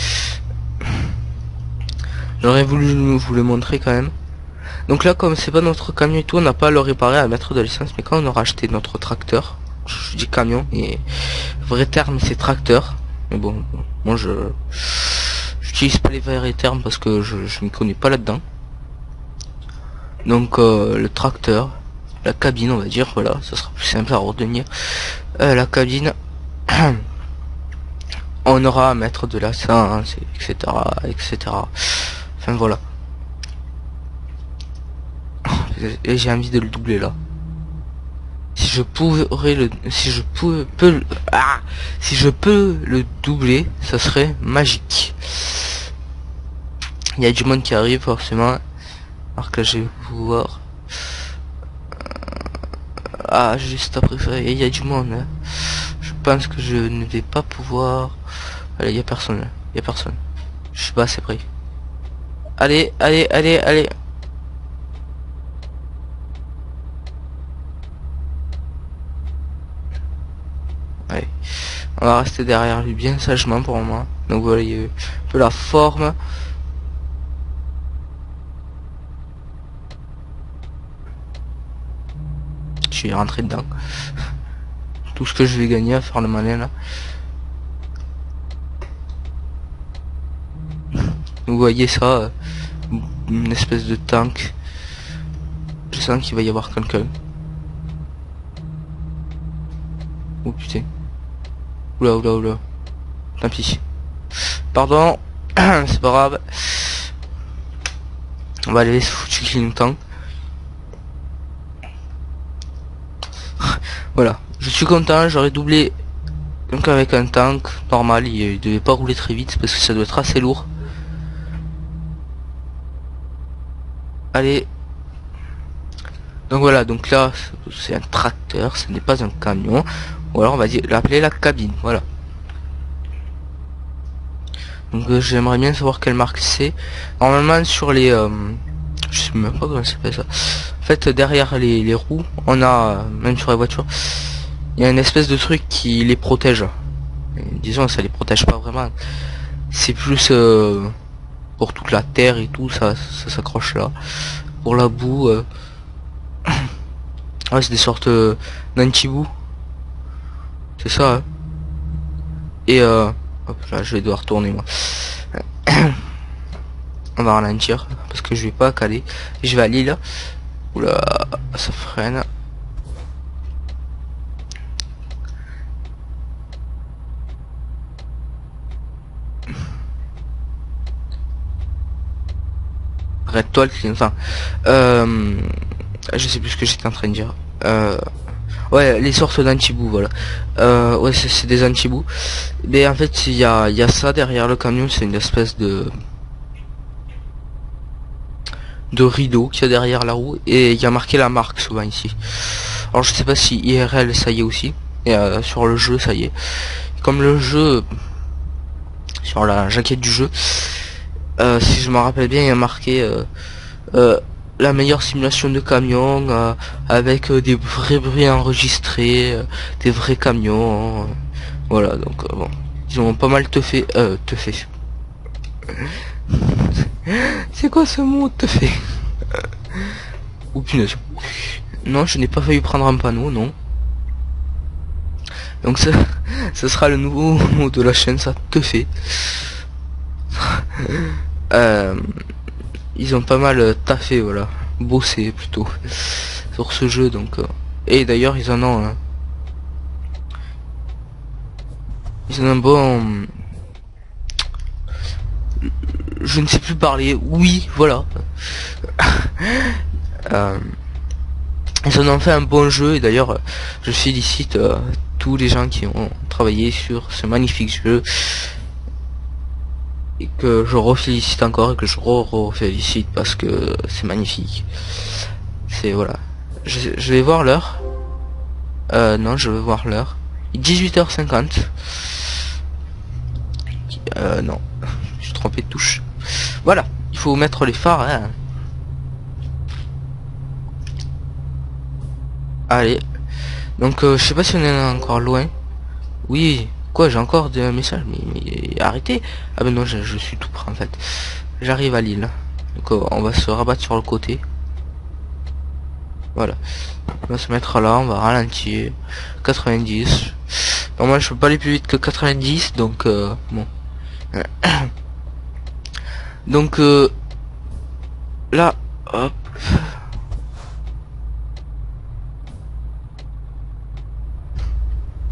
J'aurais voulu vous le montrer quand même. Donc là, comme c'est pas notre camion et tout, on n'a pas à le réparer, à mettre de l'essence. Mais quand on aura acheté notre tracteur, je dis camion, et vrai terme c'est tracteur. Mais bon, moi j'utilise pas les vrais termes parce que je m'y connais pas là-dedans. Donc le tracteur, la cabine on va dire, voilà, ça sera plus simple à retenir. La cabine, on aura à mettre de l'essence, etc., etc. Enfin voilà. Et j'ai envie de le doubler là. Si je pourrais le, si je peux le doubler, ça serait magique. Il y a du monde qui arrive forcément. Alors que je vais pouvoir. Ah, juste après ça, il y a du monde. Hein. Je pense que je ne vais pas pouvoir. Allez, il y a personne. Là. Il y a personne. Je suis pas assez près. Allez, allez, allez, allez. Allez. On va rester derrière lui bien sagement pour moi. Donc voilà, il y a un peu la forme. Je vais rentrer dedans. Tout ce que je vais gagner à faire le malin là. Vous voyez ça, une espèce de tank. Je sens qu'il va y avoir quelqu'un. Oh putain. Oula oula oula. Tant pis. Pardon. C'est pas grave. On va aller foutu clignotant. Voilà. Je suis content, j'aurais doublé. Donc avec un tank normal, il devait pas rouler très vite parce que ça doit être assez lourd. Allez. Donc voilà, donc là c'est un tracteur, ce n'est pas un camion. Ou alors on va dire l'appeler la cabine, voilà. Donc j'aimerais bien savoir quelle marque c'est. Normalement sur les je sais même pas comment ça s'appelle ça. En fait derrière les roues, on a même sur les voitures, il y a une espèce de truc qui les protège. Et, disons ça les protège pas vraiment. C'est plus pour toute la terre et tout, ça s'accroche là. Pour la boue, ouais, c'est des sortes d'anti-boue. C'est ça. Hein. Et hop là, je vais devoir tourner moi. On va ralentir parce que je vais pas caler. Je vais aller là. Oula, ça freine. Arrête-toi le clignotant. Je sais plus ce que j'étais en train de dire. Ouais, les sortes d'anti-boue, voilà. Ouais, c'est des anti-boue. Mais en fait, il y a ça derrière le camion, c'est une espèce de rideau qu'il y a derrière la roue. Et il y a marqué la marque souvent ici. Alors je sais pas si IRL ça y est aussi. Et sur le jeu ça y est. Comme le jeu, sur la jaquette du jeu. Si je me rappelle bien, il y a marqué la meilleure simulation de camion avec des vrais bruits enregistrés, des vrais camions. Voilà, donc bon, ils ont pas mal teufé. C'est quoi ce mot teufé? Ou punaise. Non, je n'ai pas failli prendre un panneau, non. Donc ça sera le nouveau mot de la chaîne, ça, teufé. Ils ont pas mal taffé, voilà, bossé plutôt sur ce jeu, donc et d'ailleurs ils en ont un bon, je ne sais plus parler, oui, voilà. Ils en ont fait un bon jeu, et d'ailleurs je félicite tous les gens qui ont travaillé sur ce magnifique jeu, et que je refélicite encore, et que je refélicite parce que c'est magnifique. C'est voilà. Je vais voir l'heure. Non, je vais voir l'heure. 18h50. Non, je suis trompé de touche. Voilà, il faut mettre les phares. Hein. Allez. Donc je sais pas si on est encore loin. Oui. Quoi, j'ai encore des messages, mais arrêtez. Ah ben non, je suis tout prêt en fait. J'arrive à Lille. Donc on va se rabattre sur le côté. Voilà. On va se mettre là, on va ralentir. 90. Normalement je peux pas aller plus vite que 90, donc bon. Donc là, hop.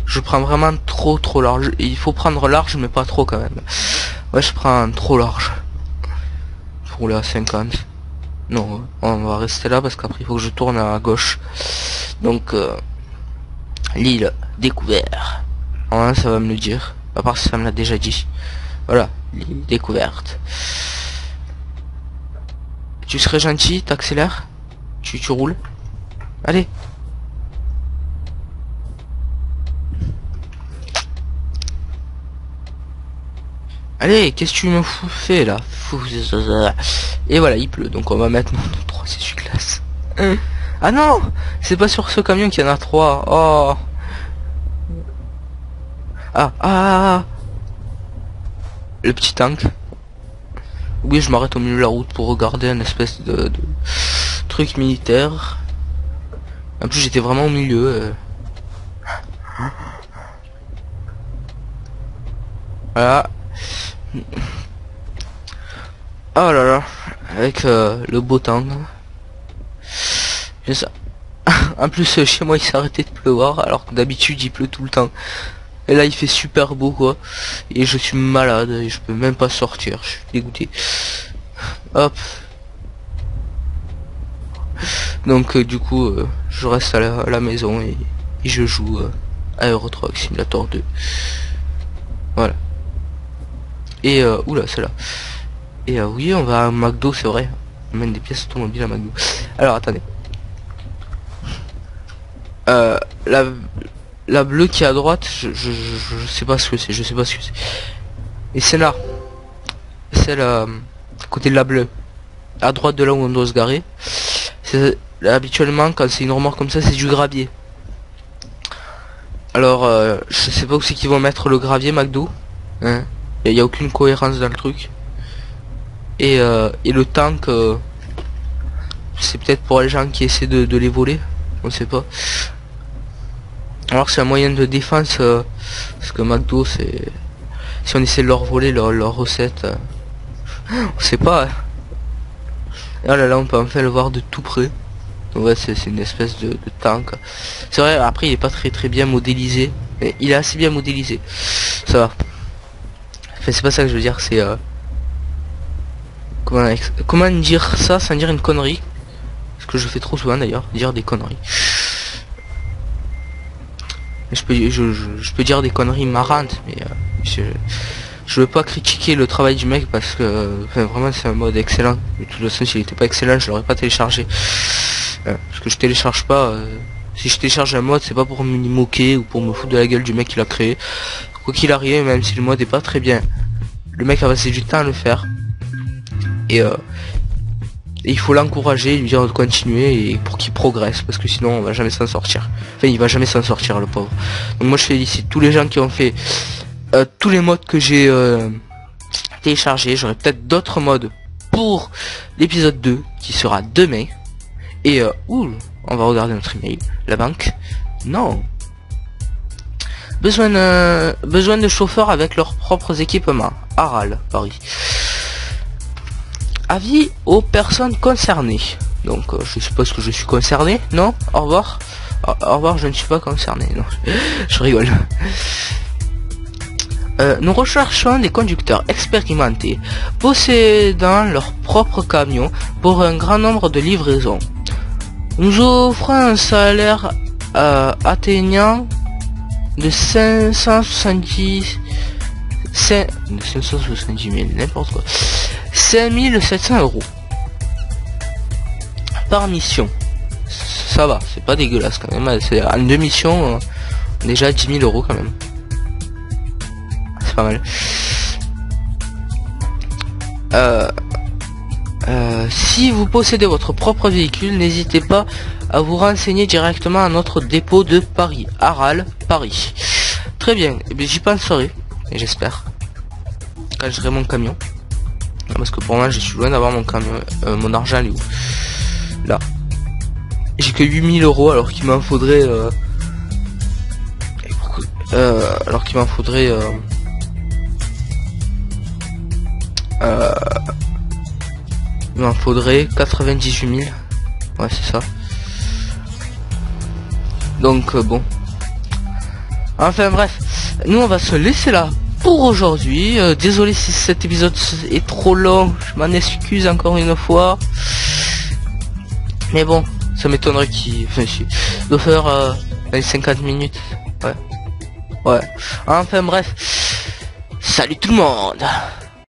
Je prends vraiment trop large. Il faut prendre large, mais pas trop quand même. Ouais, je prends trop large. Pour rouler à 50. Non, on va rester là parce qu'après il faut que je tourne à gauche. Donc l'île découvert. Ouais, ça va me le dire. À part si ça me l'a déjà dit. Voilà, l'île découverte. Tu serais gentil, t'accélères. Tu roules. Allez. Allez, qu'est-ce que tu me fais là? Et voilà, il pleut, donc on va mettre nos 3 essuie-glaces. Ah non, c'est pas sur ce camion qu'il y en a 3. Oh. Ah. Le petit tank. Oui, je m'arrête au milieu de la route pour regarder un espèce de truc militaire. En plus, j'étais vraiment au milieu. Voilà. Oh là là, avec le beau temps. C'est ça. En plus chez moi il s'est arrêté de pleuvoir alors que d'habitude il pleut tout le temps. Et là il fait super beau quoi. Et je suis malade et je peux même pas sortir. Je suis dégoûté. Hop. Donc du coup je reste à la maison et je joue à Euro Truck Simulator 2. Voilà. Et oula c'est là. Et oui, on va à McDo, c'est vrai. On mène des pièces automobiles à McDo. Alors, attendez. La bleue qui est à droite, je sais pas ce que c'est. Et c'est là. C'est à côté de la bleue. À droite de là où on doit se garer. Habituellement, quand c'est une remorque comme ça, c'est du gravier. Alors, je sais pas où c'est qu'ils vont mettre le gravier, McDo. Hein. Il y a aucune cohérence dans le truc. Et le tank, c'est peut-être pour les gens qui essaient de les voler, on sait pas. Alors c'est un moyen de défense, parce que McDo, c'est si on essaie de leur voler leur recette, on sait pas. Hein. Et là on peut enfin le voir de tout près. Donc ouais, c'est une espèce de tank. C'est vrai, après il est pas très bien modélisé, mais il est assez bien modélisé. Ça va. Enfin, c'est pas ça que je veux dire, c'est comment dire ça sans dire une connerie, ce que je fais trop souvent d'ailleurs, dire des conneries. Je peux dire des conneries marrantes, mais je veux pas critiquer le travail du mec parce que enfin, vraiment c'est un mode excellent. De toute façon s'il était pas excellent je l'aurais pas téléchargé. Parce que je télécharge pas. Si je télécharge un mode c'est pas pour me moquer ou pour me foutre de la gueule du mec qui l'a créé. Quoi qu'il arrive, même si le mode est pas très bien le mec a passé du temps à le faire. Et il faut l'encourager, lui dire de continuer et pour qu'il progresse, parce que sinon on va jamais s'en sortir. Enfin, il va jamais s'en sortir, le pauvre. Donc moi je félicite tous les gens qui ont fait tous les modes que j'ai téléchargés. J'aurai peut-être d'autres modes pour l'épisode 2 qui sera demain. Et on va regarder notre email. La banque. Non. Besoin de chauffeurs avec leurs propres équipements. Aral, Paris. Avis aux personnes concernées. Donc je suppose que je suis concerné, non? Au revoir. Au revoir, je ne suis pas concerné. Non, je rigole. Nous recherchons des conducteurs expérimentés possédant leur propre camion pour un grand nombre de livraisons. Nous offrons un salaire atteignant de 570 000, n'importe quoi, 5700 € par mission. Ça va, c'est pas dégueulasse quand même. C'est en 2 missions, déjà 10 000 € quand même. C'est pas mal. Si vous possédez votre propre véhicule, n'hésitez pas à vous renseigner directement à notre dépôt de Paris, Aral, Paris. Très bien, eh bien, j'y penserai, et j'espère, quand j'aurai mon camion. Parce que pour moi, je suis loin d'avoir mon camion, mon argent, il est où? Là. J'ai que 8 000 € alors qu'il m'en faudrait... alors qu'il m'en faudrait... il m'en faudrait 98 000. Ouais, c'est ça. Donc bon. Enfin bref, nous on va se laisser là pour aujourd'hui. Désolé si cet épisode est trop long, je m'en excuse encore une fois. Mais bon, ça m'étonnerait qu'il doit faire 50 minutes. Ouais. Ouais. Enfin bref. Salut tout le monde.